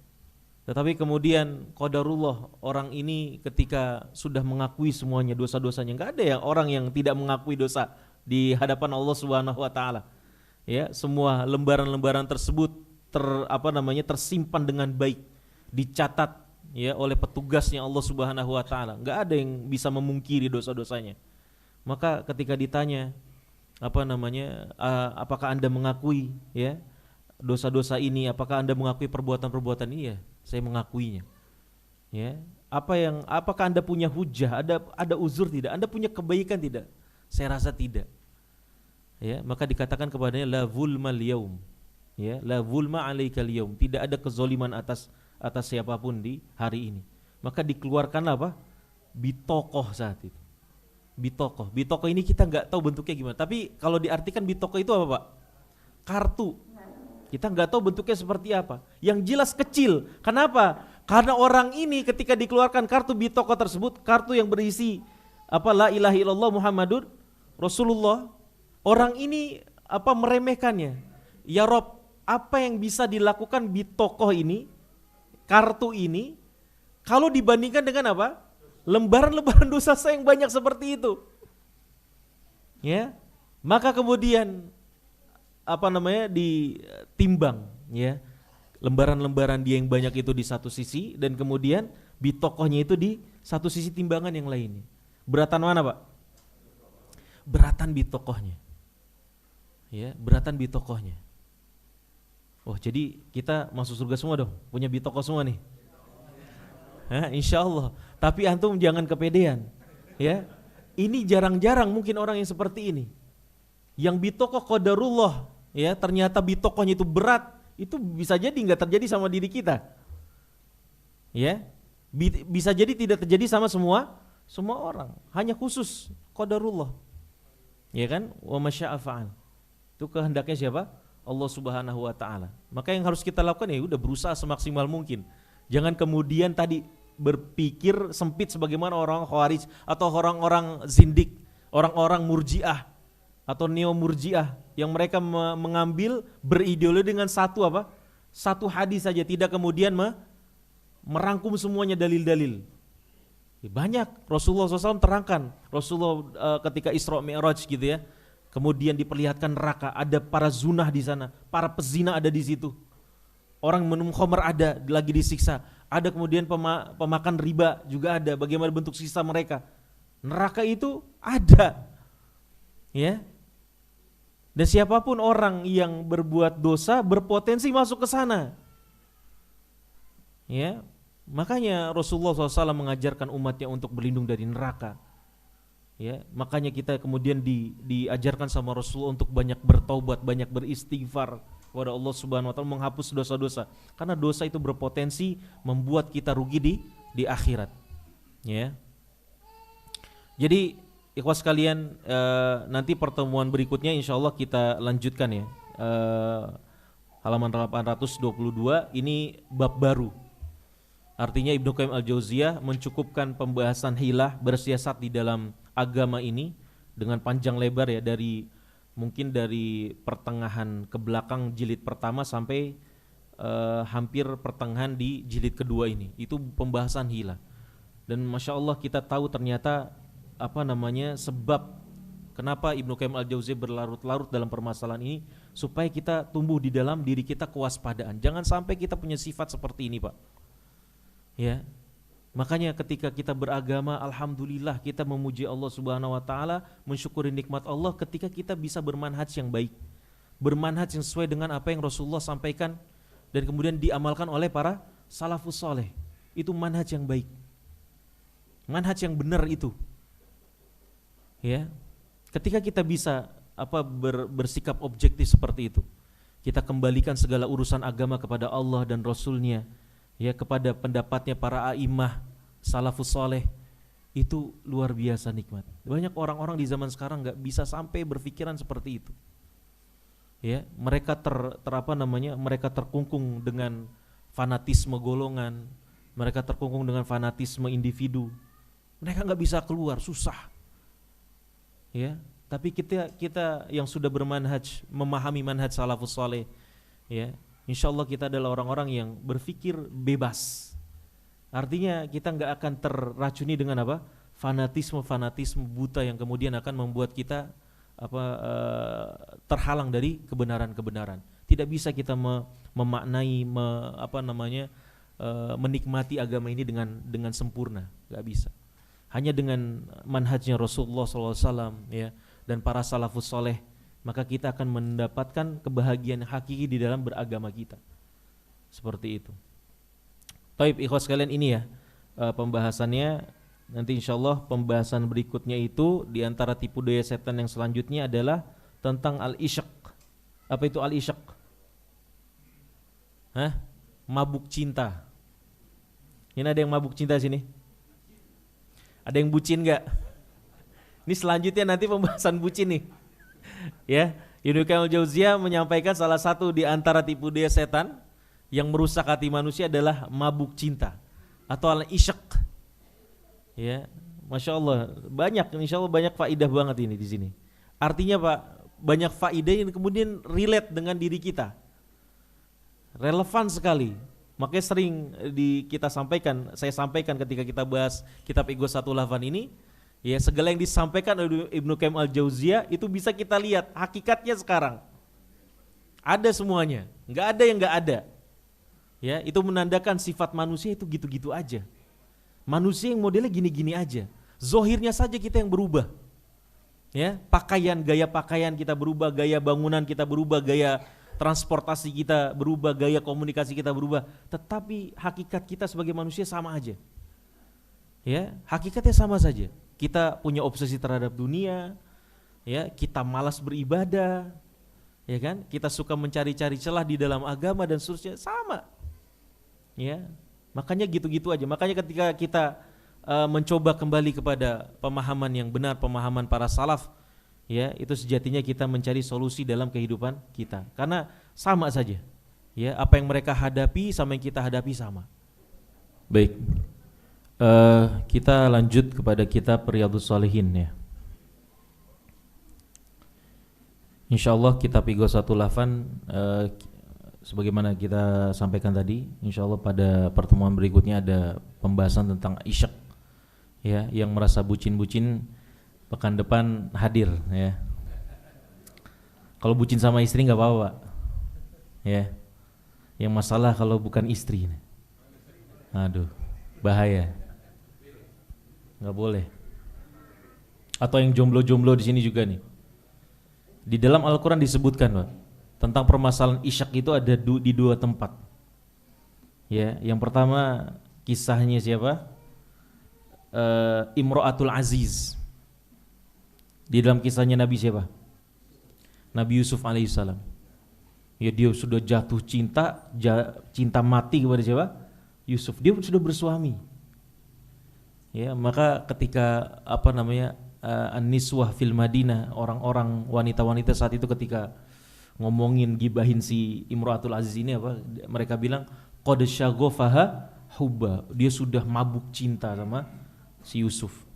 Tetapi kemudian qadarullah, orang ini ketika sudah mengakui semuanya dosa-dosanya, enggak ada yang orang yang tidak mengakui dosa di hadapan Allah Subhanahu wa taala. Ya, semua lembaran-lembaran tersebut tersimpan dengan baik, dicatat ya oleh petugasnya Allah Subhanahu wa taala. Enggak ada yang bisa memungkiri dosa-dosanya. Maka ketika ditanya apakah Anda mengakui ya dosa-dosa ini, apakah Anda mengakui perbuatan-perbuatan ini? Ya, saya mengakuinya. Ya, apakah Anda punya hujah? Ada uzur tidak? Anda punya kebaikan tidak? Saya rasa tidak. Ya, maka dikatakan kepadanya la zulmal yaum. Ya, la zulma 'alaikal yaum. Tidak ada kezaliman atas siapapun di hari ini. Maka dikeluarkanlah apa? Bitokoh saat itu. Bitokoh ini kita nggak tahu bentuknya gimana. Tapi kalau diartikan bitokoh itu apa, Pak? Kartu. Kita nggak tahu bentuknya seperti apa. Yang jelas kecil. Kenapa? Karena orang ini ketika dikeluarkan kartu bitaqah tersebut, kartu yang berisi la ilaha illallah Muhammadur Rasulullah, orang ini meremehkannya. Ya Rob, apa yang bisa dilakukan bitaqah ini, kartu ini, kalau dibandingkan dengan lembaran-lembaran dosa saya yang banyak seperti itu. Ya, maka kemudian ditimbang, ya, lembaran-lembaran dia yang banyak itu di satu sisi, dan kemudian bitaqahnya itu di satu sisi timbangan yang lainnya. Beratan mana Pak? Beratan bitaqahnya. Ya, beratan bitaqahnya. Oh, jadi kita masuk surga semua dong, punya bitaqah semua nih. Insya Allah. Tapi antum jangan kepedean. Ya, ini jarang-jarang mungkin orang yang seperti ini. Yang bitaqah qadarullah, ya, ternyata bitaqahnya itu berat. Itu bisa jadi nggak terjadi sama diri kita, ya, bisa jadi tidak terjadi sama semua orang, hanya khusus qadarullah, ya kan, wa masya'a fa'al, itu kehendaknya siapa? Allah Subhanahu Wa Taala. Maka yang harus kita lakukan ya udah berusaha semaksimal mungkin, jangan kemudian tadi berpikir sempit sebagaimana orang Khawarij atau orang-orang zindik, orang-orang Murji'ah atau neo Murji'ah yang mereka mengambil berideologi dengan satu hadis saja, tidak kemudian merangkum semuanya dalil-dalil. Banyak Rasulullah SAW terangkan, Rasulullah ketika Isra Mi'raj gitu ya, kemudian diperlihatkan neraka, ada para zunah di sana, para pezina ada di situ, orang minum khamr ada lagi disiksa, ada kemudian pemakan riba juga ada, bagaimana bentuk siksa mereka. Neraka itu ada, ya. Dan siapapun orang yang berbuat dosa berpotensi masuk ke sana. Ya, makanya Rasulullah SAW mengajarkan umatnya untuk berlindung dari neraka. Ya, makanya kita kemudian diajarkan sama Rasulullah untuk banyak bertaubat, banyak beristighfar kepada Allah Subhanahu Wa Taala, menghapus dosa-dosa. Karena dosa itu berpotensi membuat kita rugi di akhirat. Ya. Jadi ikhwas sekalian, nanti pertemuan berikutnya insya Allah kita lanjutkan ya, halaman 822, ini bab baru. Artinya Ibnu Qayyim al-Jauziyah mencukupkan pembahasan hilah bersiasat di dalam agama ini dengan panjang lebar ya, mungkin dari pertengahan ke belakang jilid pertama sampai hampir pertengahan di jilid kedua ini. Itu pembahasan hilah. Dan Masya Allah kita tahu ternyata sebab kenapa Ibnu Qayyim al-Jauziyah berlarut-larut dalam permasalahan ini, supaya kita tumbuh di dalam diri kita kewaspadaan. Jangan sampai kita punya sifat seperti ini, Pak. Ya. Makanya ketika kita beragama, alhamdulillah kita memuji Allah Subhanahu Wa Taala, mensyukuri nikmat Allah ketika kita bisa bermanhaj yang baik, bermanhaj yang sesuai dengan apa yang Rasulullah sampaikan dan kemudian diamalkan oleh para salafus saleh. Itu manhaj yang baik, manhaj yang benar itu. Ya, ketika kita bisa bersikap objektif seperti itu, kita kembalikan segala urusan agama kepada Allah dan Rasulnya, ya, kepada pendapatnya para a'imah salafus saleh, itu luar biasa nikmat. Banyak orang-orang di zaman sekarang nggak bisa sampai berpikiran seperti itu. Ya, mereka mereka terkungkung dengan fanatisme golongan, mereka terkungkung dengan fanatisme individu. Mereka nggak bisa keluar, susah. Ya, tapi kita yang sudah bermanhaj, memahami manhaj salafus saleh, ya, insyaallah kita adalah orang-orang yang berpikir bebas. Artinya kita nggak akan terracuni dengan fanatisme buta yang kemudian akan membuat kita terhalang dari kebenaran-kebenaran. Tidak bisa kita memaknai menikmati agama ini dengan sempurna, nggak bisa. Hanya dengan manhajnya Rasulullah SAW, ya, dan para salafus soleh, maka kita akan mendapatkan kebahagiaan hakiki di dalam beragama kita. Seperti itu. Taib ikhwas sekalian, ini ya pembahasannya. Nanti insyaallah pembahasan berikutnya itu di antara tipu daya setan yang selanjutnya adalah tentang al-isyaq. Apa itu al-isyaq? Mabuk cinta. Ini ada yang mabuk cinta sini? Ada yang bucin gak? Ini selanjutnya nanti pembahasan bucin nih. Ya, Ibnu Qayyim al-Jauziyah menyampaikan salah satu di antara tipu daya setan yang merusak hati manusia adalah mabuk cinta. atau al-isyaq. Ya, Masya Allah, insya Allah banyak faidah banget ini di sini. Artinya Pak, banyak faidah yang kemudian relate dengan diri kita, relevan sekali. Makanya sering saya sampaikan ketika kita bahas kitab Ighasatul Lahfan ini, ya segala yang disampaikan oleh Ibnu Qayyim al-Jauziyah itu bisa kita lihat hakikatnya sekarang. Ada semuanya, nggak ada yang nggak ada. Ya, itu menandakan sifat manusia itu gitu-gitu aja. Manusia yang modelnya gini-gini aja. Zohirnya saja kita yang berubah. Ya, gaya pakaian kita berubah, gaya bangunan kita berubah, gaya transportasi kita berubah, gaya komunikasi kita berubah. Tetapi hakikat kita sebagai manusia sama aja. Ya, hakikatnya sama saja. Kita punya obsesi terhadap dunia, ya, kita malas beribadah, ya kan? Kita suka mencari-cari celah di dalam agama dan seterusnya, sama. Ya, makanya gitu-gitu aja. Makanya ketika kita mencoba kembali kepada pemahaman yang benar, pemahaman para salaf, ya, itu sejatinya kita mencari solusi dalam kehidupan kita. Karena sama saja. Ya, apa yang mereka hadapi sama yang kita hadapi sama. Baik. Kita lanjut kepada kitab Riyadhus Shalihin ya. Insyaallah kitab Ighasatul Lahfan sebagaimana kita sampaikan tadi, insyaallah pada pertemuan berikutnya ada pembahasan tentang isyaq, ya, yang merasa bucin-bucin pekan depan hadir, ya. Kalau bucin sama istri nggak apa-apa, Pak. Ya. Yang masalah kalau bukan istri, aduh, bahaya, nggak boleh. Atau yang jomblo-jomblo di sini juga nih. Di dalam Al-Quran disebutkan, Pak, tentang permasalahan isyaq itu ada di dua tempat. Ya, yang pertama kisahnya siapa? Imro'atul Aziz. Di dalam kisahnya Nabi siapa? Nabi Yusuf alaihissalam. Ya, dia sudah jatuh cinta mati kepada siapa? Yusuf. Dia sudah bersuami. Ya, maka ketika An-Niswah fil Madinah, orang-orang wanita-wanita saat itu ketika ngomongin gibahin si Imro'atul Aziz ini mereka bilang qad syaghafaha hubba, dia sudah mabuk cinta sama si Yusuf.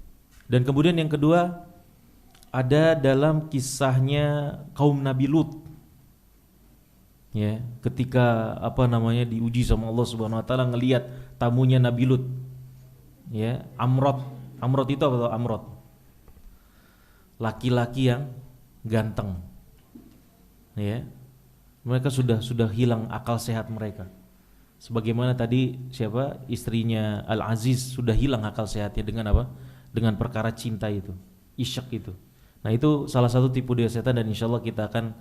Dan kemudian yang kedua ada dalam kisahnya kaum Nabi Lut. Ya, ketika diuji sama Allah Subhanahu wa taala ngelihat tamunya Nabi Lut. Ya, Amrod itu apa? Amrod. Laki-laki yang ganteng. Ya, mereka sudah hilang akal sehat mereka. Sebagaimana tadi istrinya Al-Aziz sudah hilang akal sehatnya dengan apa? Dengan perkara cinta itu, isyaq itu. Nah, itu salah satu tipu daya setan dan insyaallah kita akan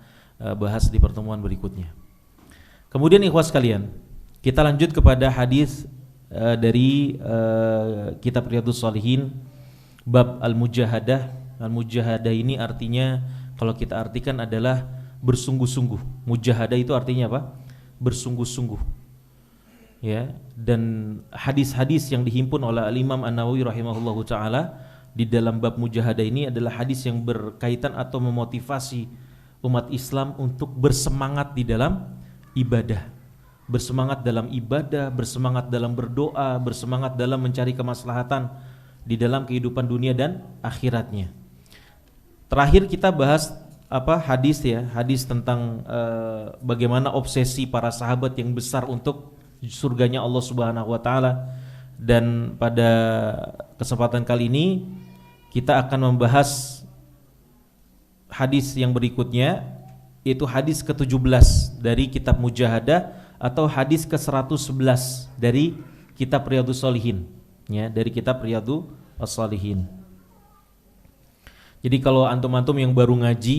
bahas di pertemuan berikutnya. Kemudian ikhwas sekalian, kita lanjut kepada hadis dari kitab Riyadhus Shalihin bab al-mujahadah. Al-mujahadah ini artinya kalau kita artikan adalah bersungguh-sungguh. Mujahadah itu artinya apa? Bersungguh-sungguh. Ya, dan hadis-hadis yang dihimpun oleh Al-Imam An-Nawawi rahimahullahu taala di dalam bab mujahadah ini adalah hadis yang berkaitan atau memotivasi umat Islam untuk bersemangat di dalam ibadah. Bersemangat dalam ibadah, bersemangat dalam berdoa, bersemangat dalam mencari kemaslahatan di dalam kehidupan dunia dan akhiratnya. Terakhir kita bahas hadis tentang bagaimana obsesi para sahabat yang besar untuk surganya Allah Subhanahu wa taala. Dan pada kesempatan kali ini kita akan membahas hadis yang berikutnya, yaitu hadis ke-17 dari kitab Mujahadah atau hadis ke-111 dari kitab Riyadhus Shalihin, ya, dari kitab Riyadhus Shalihin. Jadi kalau antum-antum yang baru ngaji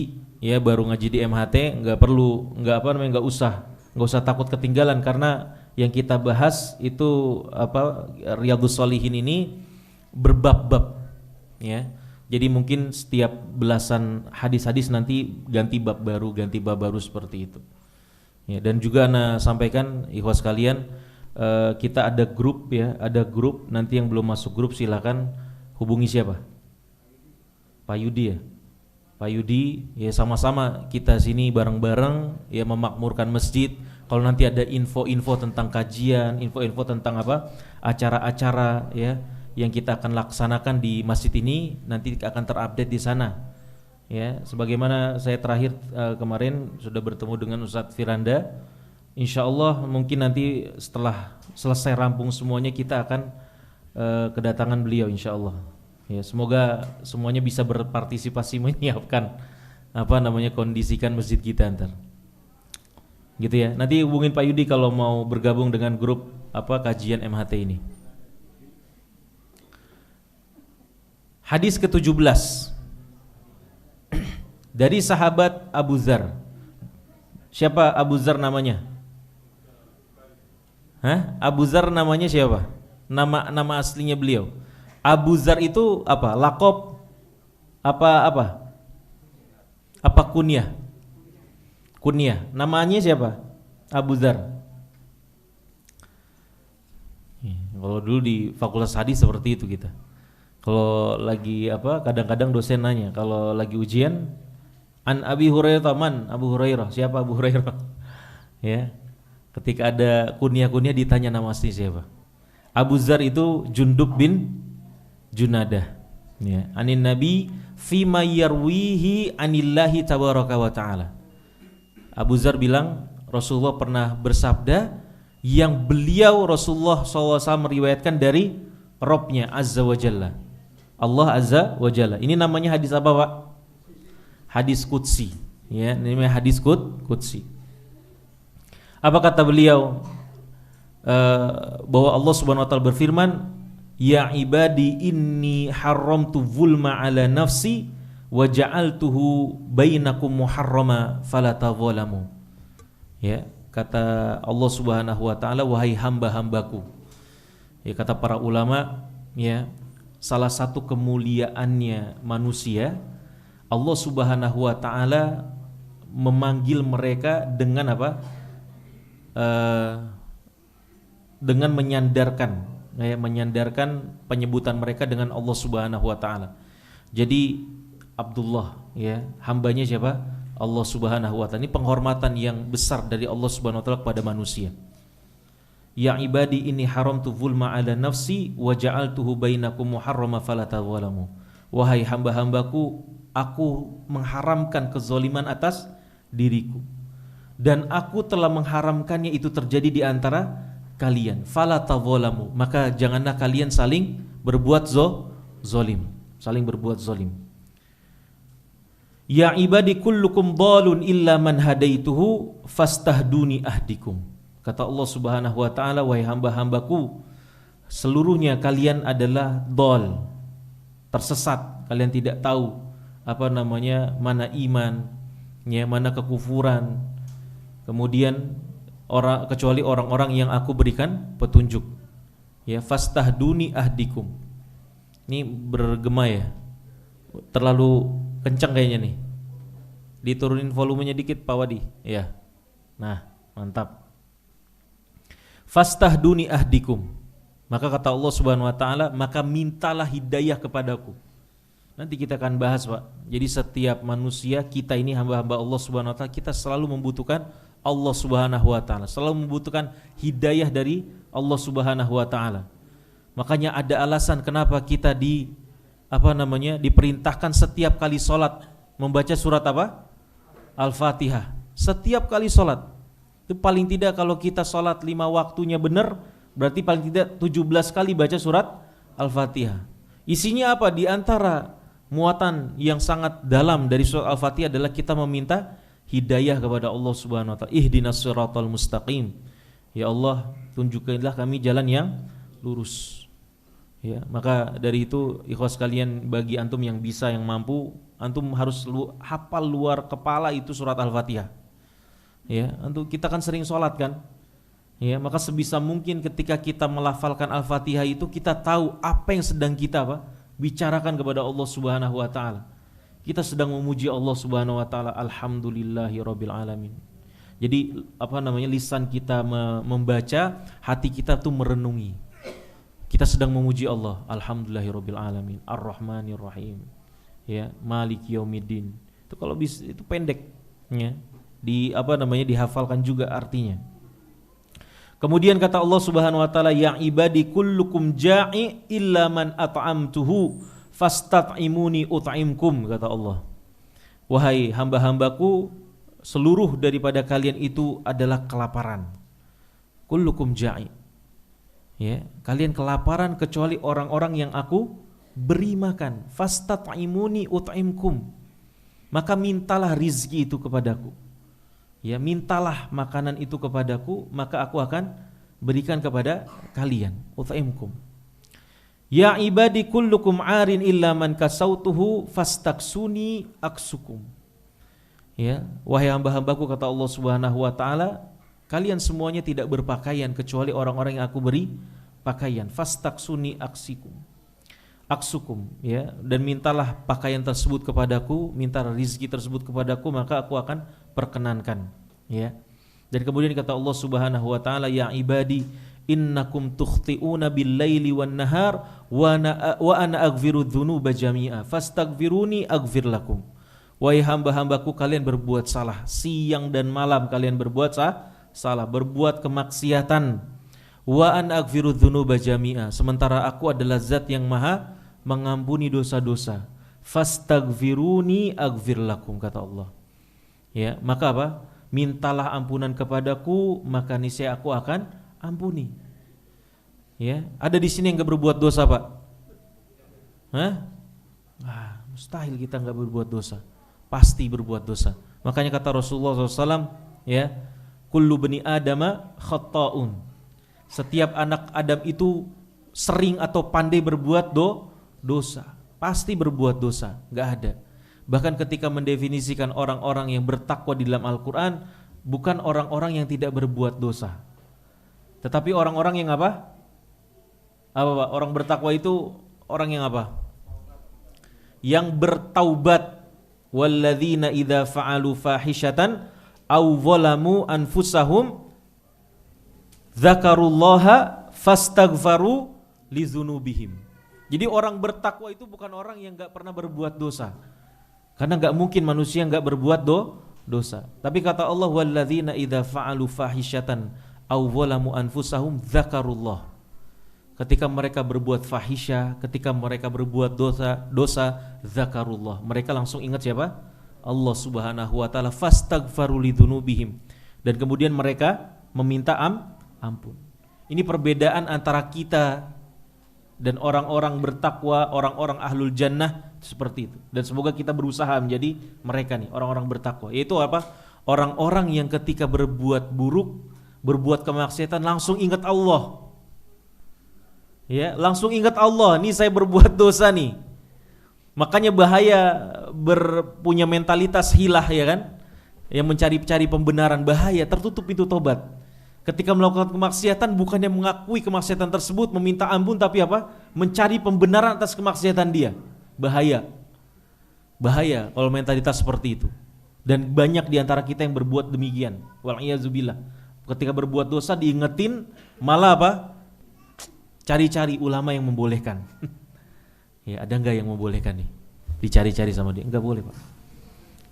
di MHT nggak usah takut ketinggalan, karena yang kita bahas itu Riyadhus Shalihin ini berbab-bab, ya. Jadi mungkin setiap belasan hadis-hadis nanti ganti bab baru seperti itu. Ya, dan juga ana sampaikan ikhwas sekalian, kita ada grup, ya, nanti yang belum masuk grup silakan hubungi siapa? Pak Yudi, ya. Pak Yudi, ya, sama-sama kita sini bareng-bareng, ya, memakmurkan masjid. Kalau nanti ada info-info tentang kajian, info-info tentang apa? Acara-acara ya yang kita akan laksanakan di masjid ini nanti akan terupdate di sana. Ya, sebagaimana saya terakhir kemarin sudah bertemu dengan Ustadz Firanda. Insya Allah mungkin nanti setelah selesai rampung semuanya kita akan kedatangan beliau insya Allah. Ya, semoga semuanya bisa berpartisipasi menyiapkan kondisikan masjid kita ntar. Gitu ya. Nanti hubungin Pak Yudi kalau mau bergabung dengan grup kajian MHT ini. Hadis ke-17 dari sahabat Abu Dzar. Siapa Abu Dzar namanya? Abu Dzar namanya siapa? Nama aslinya beliau. Abu Dzar itu apa? Laqab apa? Apa kunyah? Kunyah. Namanya siapa? Abu Dzar. Kalau dulu di Fakultas Hadis seperti itu kita. Kalau lagi kadang-kadang dosen nanya, kalau lagi ujian, an Abi Hurairah man, Abu Hurairah, siapa Abu Hurairah? Ya. Ketika ada kunyah-kunyah ditanya nama asli siapa? Abu Dzar itu Jundub bin Junadah. Ya, anin Nabi fima yarwihi anillahi tabaraka wa taala. Abu Dzar bilang Rasulullah pernah bersabda yang beliau Rasulullah SAW meriwayatkan dari Rabbnya Azza wa Jalla, Allah Azza wa Jalla. Ini namanya hadis apa Pak? Hadis Qudsi. Ya, ini namanya hadis Qudsi. Apa kata beliau? Bahwa Allah Subhanahu wa taala berfirman, ya ibadi inni haramtu zulma ala nafsi wa ja'altuhu bainakum muharrama fala tadzalamu. Ya, kata Allah Subhanahu wa taala, wahai hamba-hambaku. Ya, kata para ulama, ya, salah satu kemuliaannya manusia, Allah Subhanahu wa taala memanggil mereka dengan apa? Dengan menyandarkan penyebutan mereka dengan Allah Subhanahu wa taala. Jadi Abdullah, ya, hambanya siapa? Allah Subhanahu wa taala. Ini penghormatan yang besar dari Allah Subhanahu wa taala kepada manusia. Ya ibadi inni haramtu zulma ala nafsi wa ja'altuhu bainakum muharrama fala tadzalamu. Wahai hamba-hambaku, aku mengharamkan kezaliman atas diriku dan aku telah mengharamkannya itu terjadi di antara kalian. Fala tadzalamu, maka janganlah kalian saling berbuat zalim, saling berbuat zalim. Ya ibadi kullukum dhalun illa man hadaituhu fastahduni ahdikum. Kata Allah Subhanahu wa taala, wahai hamba-hambaku, seluruhnya kalian adalah dhal, tersesat, kalian tidak tahu mana iman, ya, mana kekufuran. Kemudian kecuali orang-orang yang aku berikan petunjuk. Ya, fastahduni ahdikum. Ini bergema ya. Terlalu kencang kayaknya nih. Diturunin volumenya dikit Pak Wadi. Ya. Nah, mantap. Fastahduni ahdikum. Maka kata Allah Subhanahu wa taala, maka mintalah hidayah kepadaku. Nanti kita akan bahas Pak. Jadi setiap manusia, kita ini hamba-hamba Allah Subhanahu wa taala, kita selalu membutuhkan Allah Subhanahu wa taala, selalu membutuhkan hidayah dari Allah Subhanahu wa taala. Makanya ada alasan kenapa kita diperintahkan setiap kali salat membaca surat apa? Al-Fatihah. Setiap kali salat. Itu paling tidak kalau kita salat 5 waktunya benar, berarti paling tidak 17 kali baca surat Al-Fatihah. Isinya apa? Di antara muatan yang sangat dalam dari surat Al-Fatihah adalah kita meminta hidayah kepada Allah Subhanahu wa taala. Ihdinas siratal mustaqim. Ya Allah, tunjukkanlah kami jalan yang lurus. Ya, maka dari itu ikhwas sekalian, bagi antum yang bisa, yang mampu, antum harus hafal luar kepala itu surat Al-Fatihah. Ya, antum, kita kan sering sholat kan? Ya, maka sebisa mungkin ketika kita melafalkan Al-Fatihah itu kita tahu apa yang sedang kita bicarakan kepada Allah Subhanahu wa taala. Kita sedang memuji Allah Subhanahu wa taala, alhamdulillahirabbil alamin. Jadi lisan kita membaca, hati kita tuh merenungi. Kita sedang memuji Allah, alhamdulillahirabbil alamin, arrahmanir rahim. Ya, maliki yaumiddin. Itu kalau bisa itu pendek ya. Dihafalkan juga artinya. Kemudian kata Allah Subhanahu wa taala, ya ibadi kullukum ja'i illa man at'amtuhu fastat'imuni ut'imkum, kata Allah. Wahai hamba-hambaku, seluruh daripada kalian itu adalah kelaparan. Kullukum ja'i. Ya, kalian kelaparan kecuali orang-orang yang aku beri makan. Fastat'imuni ut'imkum. Maka mintalah rizki itu kepadaku. Ya, mintalah makanan itu kepadaku, maka aku akan berikan kepada kalian. Ut'imkum. Ya ibadi kullukum arin illa man kasautuhu fastaksuni aksukum. Ya, wahai hamba-hambaku, kata Allah Subhanahu wa taala, kalian semuanya tidak berpakaian kecuali orang-orang yang aku beri pakaian. Fastaksuni aksukum, ya, dan mintalah pakaian tersebut kepadaku, mintalah rizki tersebut kepadaku, maka aku akan perkenankan, ya. Dan kemudian kata Allah Subhanahu wa taala, ya ibadi innakum tukhti'una bil-laili wan-nahar wa ana aghfiru dzunuba jami'a fastaghfiruni aghfir lakum. Wahai hamba-hambaku, kalian berbuat salah siang dan malam, kalian berbuat salah, berbuat kemaksiatan. Wa ana aghfiru dzunuba jami'a, sementara aku adalah zat yang maha mengampuni dosa-dosa. Fastaghfiruni aghfir lakum, kata Allah. Ya, maka apa? Mintalah ampunan kepadaku, maka niscaya aku akan ampuni. Ya, ada di sini yang enggak berbuat dosa, Pak? Hah? Mustahil kita enggak berbuat dosa. Pasti berbuat dosa. Makanya kata Rasulullah SAW, ya, kullu bani adama khatta'un. Setiap anak Adam itu sering atau pandai berbuat dosa. Pasti berbuat dosa, enggak ada. Bahkan ketika mendefinisikan orang-orang yang bertakwa di dalam Al-Quran, bukan orang-orang yang tidak berbuat dosa, tetapi orang-orang yang apa? Apa Pak? Orang bertakwa itu orang yang apa? Yang bertaubat. Walladzina idza fa'alu fahishatan aw zalamu anfusahum dzakarullaha fastaghfaru lidzunubihim. Jadi orang bertakwa itu bukan orang yang enggak pernah berbuat dosa. Karena enggak mungkin manusia enggak berbuat dosa. Tapi kata Allah, walladzina idza fa'alu fahishatan aw zalamu anfusahum dzakarullah. Ketika mereka berbuat fahisha, ketika mereka berbuat dosa dzakarullah. Mereka langsung ingat siapa? Allah Subhanahu wa taala. Fastaghfaru lidzunubihim. Dan kemudian mereka meminta ampun. Ini perbedaan antara kita dan orang-orang bertakwa, orang-orang ahlul jannah, seperti itu. Dan semoga kita berusaha menjadi mereka nih, orang-orang bertakwa. Yaitu apa? Orang-orang yang ketika berbuat buruk, berbuat kemaksiatan langsung ingat Allah. Ya, langsung ingat Allah, nih saya berbuat dosa nih. Makanya bahaya punya mentalitas hilah, ya kan? Yang mencari-cari pembenaran, bahaya, tertutup pintu tobat. Ketika melakukan kemaksiatan, bukannya mengakui kemaksiatan tersebut, meminta ampun, tapi apa? Mencari pembenaran atas kemaksiatan dia. Bahaya. Bahaya kalau mentalitas seperti itu. Dan banyak di antara kita yang berbuat demikian. Wal'iyazubillah. Ketika berbuat dosa diingetin, malah apa? Cari-cari ulama yang membolehkan. Ya, ada enggak yang membolehkan nih? Dicari-cari sama dia. Enggak boleh, Pak.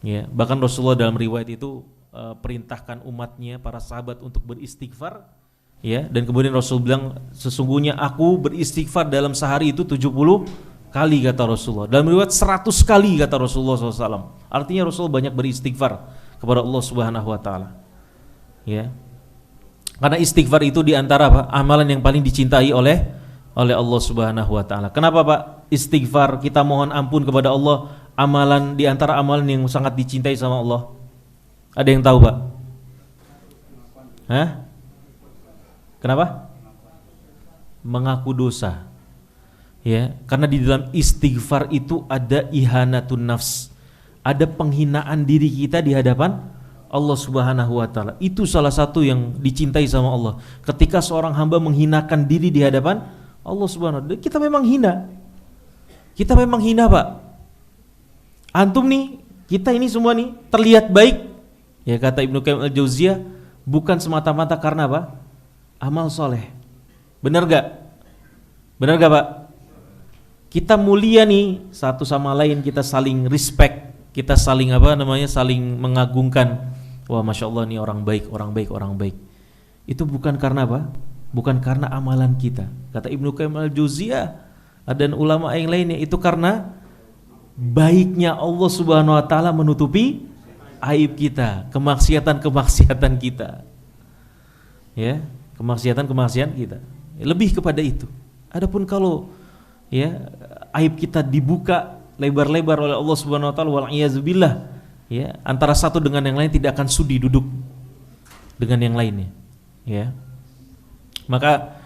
Ya, bahkan Rasulullah dalam riwayat itu perintahkan umatnya, para sahabat untuk beristighfar, ya, dan kemudian Rasul bilang, sesungguhnya aku beristighfar dalam sehari itu 70 kali, kata Rasulullah. Dalam riwayat 100 kali, kata Rasulullah SAW. Artinya Rasul banyak beristighfar kepada Allah Subhanahu wa taala. Ya. Karena istighfar itu diantara apa? Amalan yang paling dicintai oleh Allah Subhanahu wa taala. Kenapa, Pak? Istighfar, kita mohon ampun kepada Allah, amalan diantara amalan yang sangat dicintai sama Allah. Ada yang tahu, Pak? Hah? Kenapa? Mengaku dosa. Ya, karena di dalam istighfar itu ada ihanatun nafs. Ada penghinaan diri kita di hadapan Allah Subhanahu wa taala. Itu salah satu yang dicintai sama Allah. Ketika seorang hamba menghinakan diri di hadapan Allah Subhanahu wa taala, kita memang hina. Kita memang hina, Pak. Antum nih, kita ini semua nih terlihat baik. Ya, kata Ibnu Qayyim al-Jauziyah, bukan semata-mata karena apa? Amal soleh. Benar gak? Benar gak, Pak? Kita mulia nih, satu sama lain kita saling respect, kita saling saling mengagungkan. Wah, Masya Allah nih orang baik, orang baik, orang baik. Itu bukan karena apa? Bukan karena amalan kita. Kata Ibnu Qayyim al-Jauziyah dan ulama yang lainnya, itu karena baiknya Allah Subhanahu wa taala menutupi aib kita, kemaksiatan kita. Ya, kemaksiatan kita. Lebih kepada itu. Adapun kalau ya aib kita dibuka lebar-lebar oleh Allah Subhanahu wa taala, wal iyazubillah, ya, antara satu dengan yang lain tidak akan sudi duduk dengan yang lainnya, ya. Maka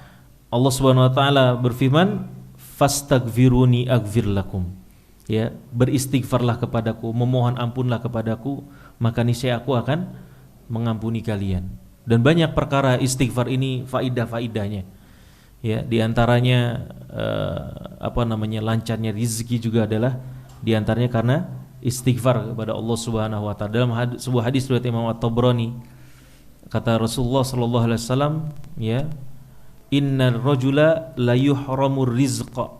Allah Subhanahu wa taala berfirman, fastaghfiruni aghfir lakum. Ya, beristighfarlah kepadaku, memohon ampunlah kepadaku, maka niscaya aku akan mengampuni kalian. Dan banyak perkara istighfar ini faidah-faidahnya. Ya, di antaranya lancarnya rezeki juga adalah di antaranya karena istighfar kepada Allah Subhanahu wa taala. Dalam sebuah hadis riwayat Imam At-Tabrani, kata Rasulullah sallallahu alaihi wasallam, ya, innar rajula la yuhramur rizqa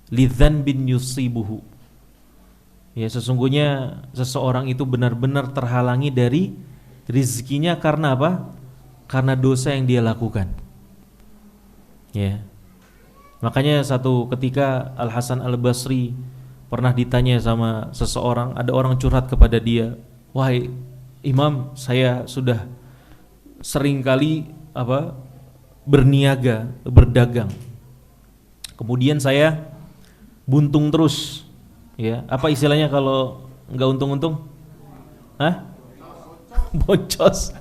lidzanbin yusibuhu. Ya, sesungguhnya seseorang itu benar-benar terhalangi dari rezekinya karena apa? Karena dosa yang dia lakukan. Ya. Makanya satu ketika Al Hasan Al Basri pernah ditanya sama seseorang, ada orang curhat kepada dia, "Wahai Imam, saya sudah sering kali berniaga, berdagang. Kemudian saya buntung terus." Ya, apa istilahnya kalau enggak untung-untung? Hah? Boncos.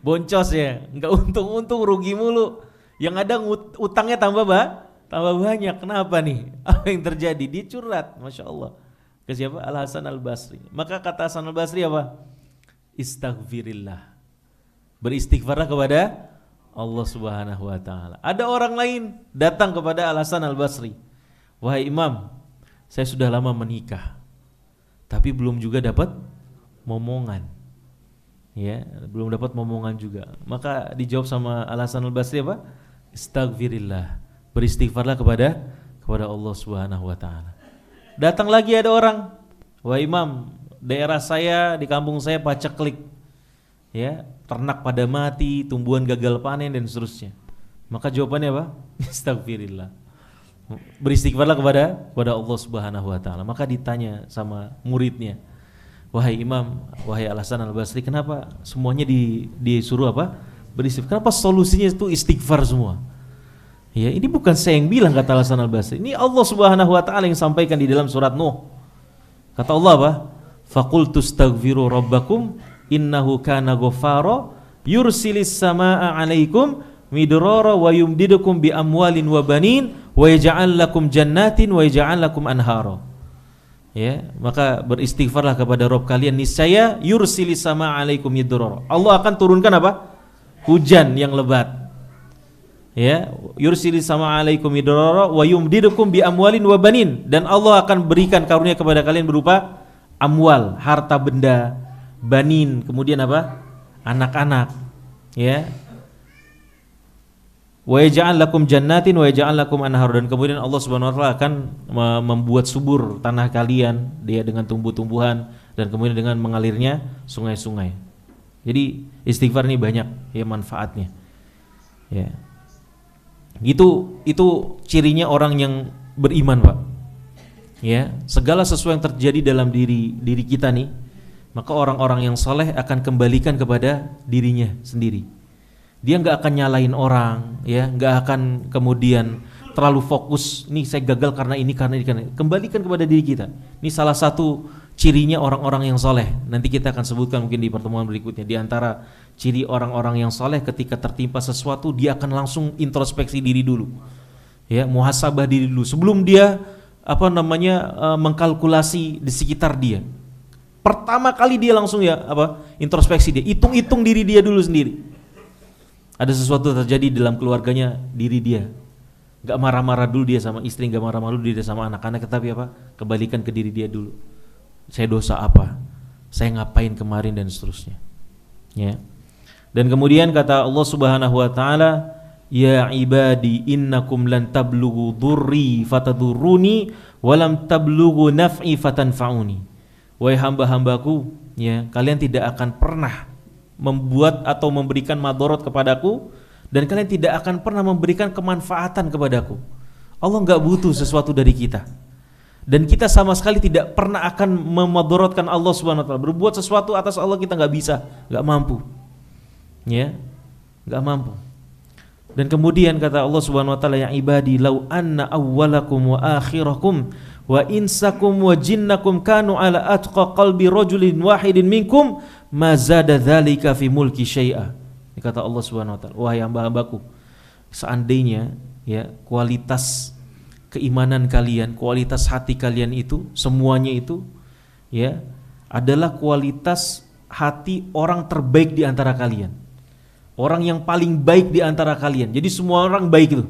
Boncos ya, enggak untung-untung, rugi mulu. Yang ada utangnya tambah banyak. Kenapa nih? Apa yang terjadi? Dia curhat, Masya Allah. Ke siapa? Al Hasan Al Basri. Maka kata Hasan Al Basri apa? Istaghfirillah. Beristighfarlah kepada Allah Subhanahu wa taala. Ada orang lain datang kepada Al Hasan Al Basri. Wahai Imam, saya sudah lama menikah, tapi belum juga dapat momongan. Ya, belum dapat momongan juga. Maka dijawab sama Al Hasan Al Basri apa? Istaghfirillah. Beristighfarlah kepada Allah Subhanahu wa taala. Datang lagi ada orang, wahai Imam, daerah saya, di kampung saya paceklik. Ya, ternak pada mati, tumbuhan gagal panen dan seterusnya. Maka jawabannya apa? Istaghfirillah. Beristighfarlah kepada Allah Subhanahu wa taala. Maka ditanya sama muridnya, wahai Imam, wahai Al Hasan Al Basri, kenapa semuanya disuruh apa? Beristighfar. Kenapa solusinya itu istighfar semua? Ya, ini bukan saya yang bilang, kata Al Hasan Al Basri. Ini Allah Subhanahu wa taala yang sampaikan di dalam surat Nuh. Kata Allah apa? Faqultu astaghfiru rabbakum innahu kana ghaffara yursilis samaa 'alaikum midrara wa yumdidukum bi amwalin wa banin wa yaj'al lakum jannatin wa yaj'al lakum anhara. Ya, maka beristighfarlah kepada Rabb kalian, niscaya yursilis samaa 'alaikum midrara. Allah akan turunkan apa? Hujan yang lebat. Ya, yursilis samaa 'alaikum midrara wa yumdidukum bi amwalin wa banin, dan Allah akan berikan karunia kepada kalian berupa amwal, harta benda, banin, kemudian apa? Anak-anak. Ya. Wa yaj'al lakum jannatin wa yaj'al lakum anhar, dan kemudian Allah Subhanahu wa taala akan membuat subur tanah kalian dia dengan tumbuh-tumbuhan dan kemudian dengan mengalirnya sungai-sungai. Jadi istighfar ini banyak ya manfaatnya. Ya. Itu cirinya orang yang beriman, Pak. Ya, segala sesuatu yang terjadi dalam diri kita nih, maka orang-orang yang saleh akan kembalikan kepada dirinya sendiri. Dia nggak akan nyalain orang, ya, nggak akan kemudian terlalu fokus, nih saya gagal karena ini. Kembalikan kepada diri kita. Ini salah satu cirinya orang-orang yang saleh. Nanti kita akan sebutkan mungkin di pertemuan berikutnya. Di antara ciri orang-orang yang saleh, ketika tertimpa sesuatu, dia akan langsung introspeksi diri dulu, ya, muhasabah diri dulu sebelum dia mengkalkulasi di sekitar dia. Pertama kali dia langsung introspeksi dia, hitung diri dia dulu sendiri. Ada sesuatu terjadi dalam keluarganya, diri dia nggak marah-marah dulu dia sama istri, nggak marah-marah dulu dia sama anak-anak, tetapi kembalikan ke diri dia dulu. Saya dosa apa? Saya ngapain kemarin dan seterusnya. Ya. Dan kemudian kata Allah Subhanahu wa taala, ya ibadi innakum lan tablughu dhurri fatadurruni wa lam tablughu naf'i fatanfa'uni. Wahai hamba-hambaku, ya, kalian tidak akan pernah membuat atau memberikan madorot kepadaku, dan kalian tidak akan pernah memberikan kemanfaatan kepadaku. Allah enggak butuh sesuatu dari kita. Dan kita sama sekali tidak pernah akan memadorotkan Allah Subhanahu wa taala. Berbuat sesuatu atas Allah kita enggak bisa, enggak mampu. Ya, enggak mampu. Dan kemudian kata Allah Subhanahu wa taala, ya ibadi law anna awwalakum wa akhirakum wa insakum wa jinnakum kanu ala atqa qalbi rajulin wahidin minkum ma zada dzalika fi mulki syai'a. Ini kata Allah Subhanahu wa taala, wahai hamba-hambaku, seandainya ya kualitas keimanan kalian, kualitas hati kalian itu semuanya itu ya adalah kualitas hati orang terbaik di antara kalian. Orang yang paling baik di antara kalian. Jadi semua orang baik itu.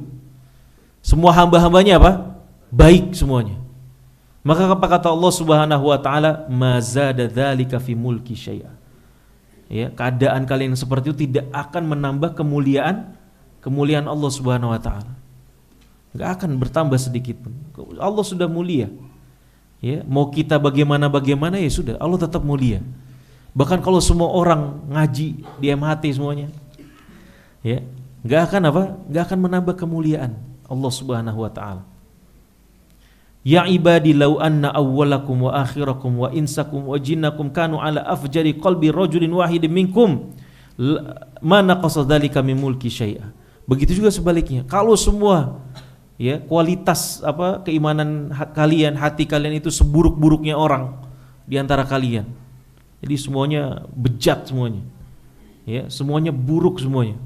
Semua hamba-hambanya apa? Baik semuanya. Maka apa kata Allah Subhanahu wa taala, mazada dzalika fi mulki syai'a. Ya, keadaan kalian seperti itu tidak akan menambah kemuliaan Allah Subhanahu wa taala. Enggak akan bertambah sedikit pun. Allah sudah mulia. Ya, mau kita bagaimana ya sudah, Allah tetap mulia. Bahkan kalau semua orang ngaji di MHT semuanya, ya, enggak akan menambah kemuliaan Allah Subhanahu wa taala. Ya ibadi law anna awwalakum wa akhirakum wa insakum wa jinnakum kanu ala afjari qalbi rajulin wahidin minkum ma naqasa dzalika min mulki syai'a. Begitu juga sebaliknya. Kalau semua ya kualitas keimanan kalian, hati kalian itu seburuk-buruknya orang di antara kalian. Jadi semuanya bejat semuanya. Ya, semuanya buruk semuanya.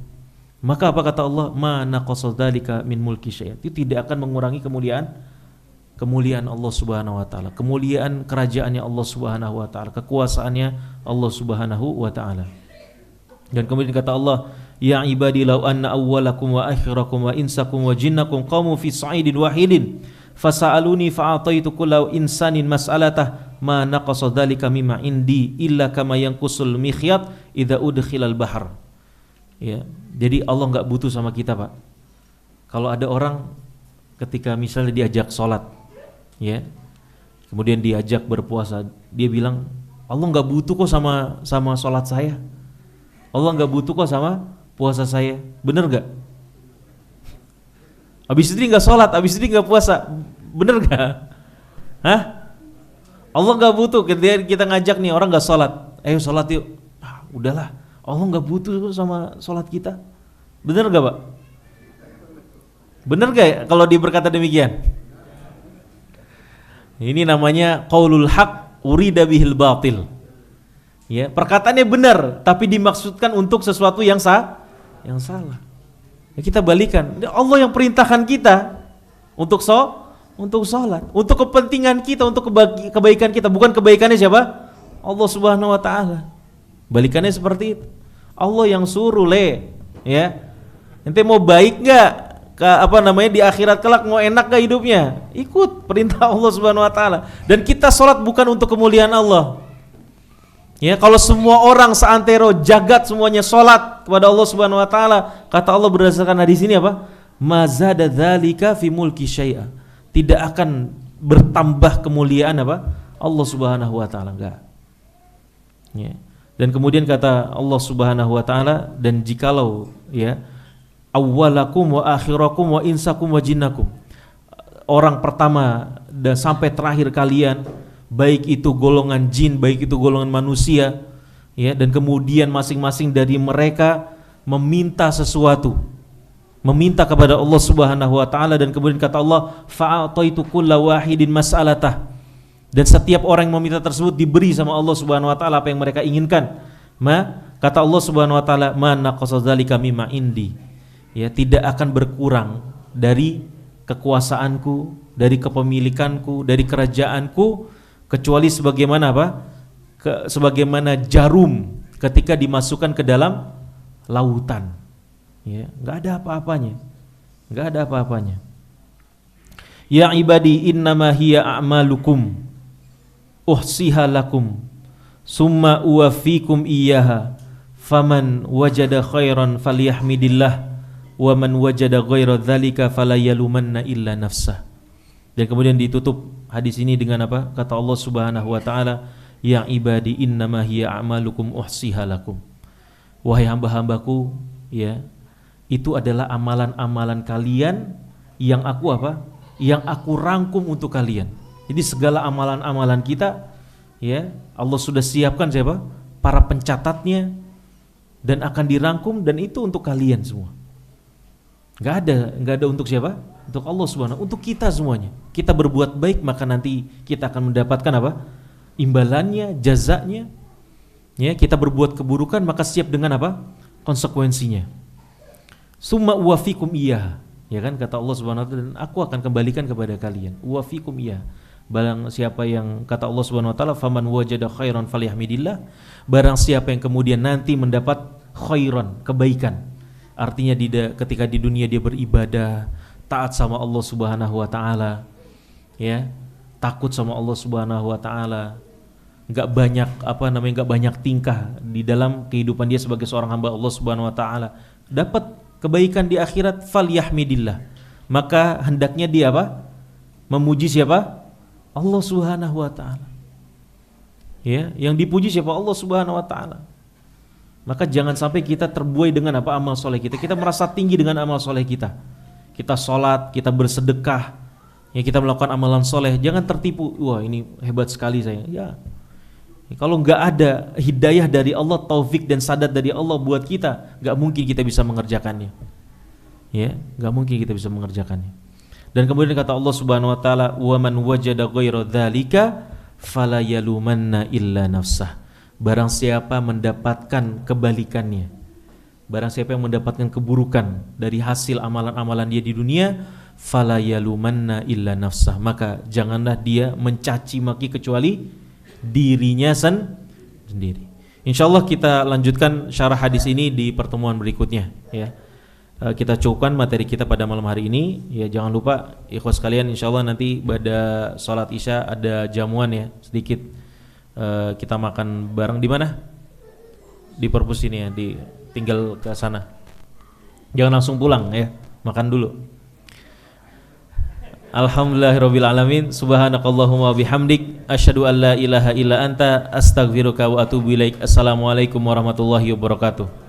Maka apa kata Allah? Ma naqasa dzalika min mulki syai'a. Itu tidak akan mengurangi kemuliaan Allah Subhanahu wa taala, kemuliaan kerajaannya Allah Subhanahu wa taala, kekuasaannya Allah Subhanahu wa taala. Dan kemudian kata Allah, ya ibadi law anna awwalakum wa akhirakum wa insakum wa jinnakum qamu fi sa'idin wahidin fasa'aluni fa'ataitu kullu insanin mas'alatah ma naqasa dzalika mimma indi illa kama yanqusul mikhyat idza udkhilal bahr. Ya, jadi Allah enggak butuh sama kita, Pak. Kalau ada orang ketika misalnya diajak sholat, ya, kemudian diajak berpuasa, dia bilang Allah nggak butuh kok sama sholat saya, Allah nggak butuh kok sama puasa saya, bener nggak? Abis itu nggak sholat, abis itu nggak puasa, bener nggak? Hah? Allah nggak butuh ketika kita ngajak nih orang nggak sholat, ayo sholat yuk, udahlah, Allah nggak butuh sama sholat kita, bener nggak, Pak? Bener gak ya kalau dia berkata demikian? Ini namanya qaulul haq urida bihil batil. Ya, perkataannya benar tapi dimaksudkan untuk sesuatu yang salah. Ya, kita balikan. Allah yang perintahkan kita untuk salat, untuk kepentingan kita, untuk kebaikan kita, bukan kebaikannya siapa? Allah Subhanahu wa taala. Balikannya seperti itu. Allah yang suruh, ya. Ente mau baik enggak? Di akhirat kelak mau enak gak hidupnya? Ikut perintah Allah Subhanahu wa taala. Dan kita salat bukan untuk kemuliaan Allah. Ya, kalau semua orang seantero jagat semuanya salat kepada Allah Subhanahu wa taala, kata Allah berdasarkan hadis ini apa? Mazada dzalika fi mulki syai'a. Tidak akan bertambah kemuliaan Allah Subhanahu wa taala, enggak. Ya. Dan kemudian kata Allah Subhanahu wa taala, dan jikalau ya awwalakum wa akhirakum wa insakum wa jinnakum, orang pertama dan sampai terakhir kalian, baik itu golongan jin, baik itu golongan manusia, ya, dan kemudian masing-masing dari mereka meminta sesuatu, meminta kepada Allah Subhanahu wa taala, dan kemudian kata Allah fa'ataitu kullu wahidin mas'alatah, dan setiap orang yang meminta tersebut diberi sama Allah Subhanahu wa taala apa yang mereka inginkan. Kata Allah Subhanahu wa taala, ma naqasa dzalika mimma indi. Ya, tidak akan berkurang dari kekuasaanku, dari kepemilikanku, dari kerajaanku, kecuali sebagaimana sebagaimana jarum ketika dimasukkan ke dalam lautan. Ya, enggak ada apa-apanya. Enggak ada apa-apanya. Ya ibadi innama hiya a'malukum uhsiha lakum summa uwaffikum iyyaha faman wajada khairan falyahmidillah wa man wajada ghaira dzalika fala yalumanna illa nafsah. Dan kemudian ditutup hadis ini dengan apa? Kata Allah Subhanahu wa taala, ya ibadi innama hiya a'malukum uhsiha lakum. wahai hamba-hambaku, ya, itu adalah amalan-amalan kalian yang aku apa? Yang aku rangkum untuk kalian. Jadi segala amalan-amalan kita, ya, Allah sudah siapkan siapa? Para pencatatnya, dan akan dirangkum, dan itu untuk kalian semua. Gak ada untuk siapa? Untuk Allah Subhanahu, untuk kita semuanya. Kita berbuat baik maka nanti kita akan mendapatkan apa? Imbalannya, jazanya. Ya, kita berbuat keburukan maka siap dengan apa? Konsekuensinya. Summa uwafikum iyah. Ya kan, kata Allah Subhanahu wa taala, dan aku akan kembalikan kepada kalian. Uwafikum iyah. Barang siapa yang, kata Allah Subhanahu wa taala, faman wajada khairan falyahmidillah. Barang siapa yang kemudian nanti mendapat khairan, kebaikan. Artinya ketika di dunia dia beribadah, taat sama Allah Subhanahu wa taala, ya, takut sama Allah Subhanahu wa taala, enggak banyak tingkah di dalam kehidupan dia sebagai seorang hamba Allah Subhanahu wa taala, dapat kebaikan di akhirat, falyahmidillah. Maka hendaknya dia apa? Memuji siapa? Allah Subhanahu wa taala. Ya, yang dipuji siapa? Allah Subhanahu wa taala. Maka jangan sampai kita terbuai dengan apa? Amal soleh kita. Kita merasa tinggi dengan amal soleh kita. Kita sholat, kita bersedekah, ya, kita melakukan amalan soleh. Jangan tertipu. Wah, ini hebat sekali saya. Ya, kalau nggak ada hidayah dari Allah, taufik dan sadat dari Allah buat kita, nggak mungkin kita bisa mengerjakannya. Ya, nggak mungkin kita bisa mengerjakannya. Dan kemudian kata Allah Subhanahu Wa Taala, wa man wajada ghayra dzalika fala yalumanna illa nafsah. Barang siapa mendapatkan kebalikannya, barang siapa yang mendapatkan keburukan dari hasil amalan-amalan dia di dunia, fala yalumanna illa nafsah, maka janganlah dia mencaci maki kecuali dirinya sendiri. Insyaallah kita lanjutkan syarah hadis ini di pertemuan berikutnya, ya. Kita cukupkan materi kita pada malam hari ini, ya. Jangan lupa ikhwas sekalian, insyaallah nanti pada salat Isya ada jamuan, ya, sedikit. Kita makan bareng di mana? Di perpus ini, ya, tinggal ke sana. Jangan langsung pulang, ya, makan dulu. Alhamdulillahirabbil alamin. Subhanakallahumma bihamdik asyhadu an la ilaha illa anta astaghfiruka wa atubu ilaik. Assalamualaikum warahmatullahi wabarakatuh.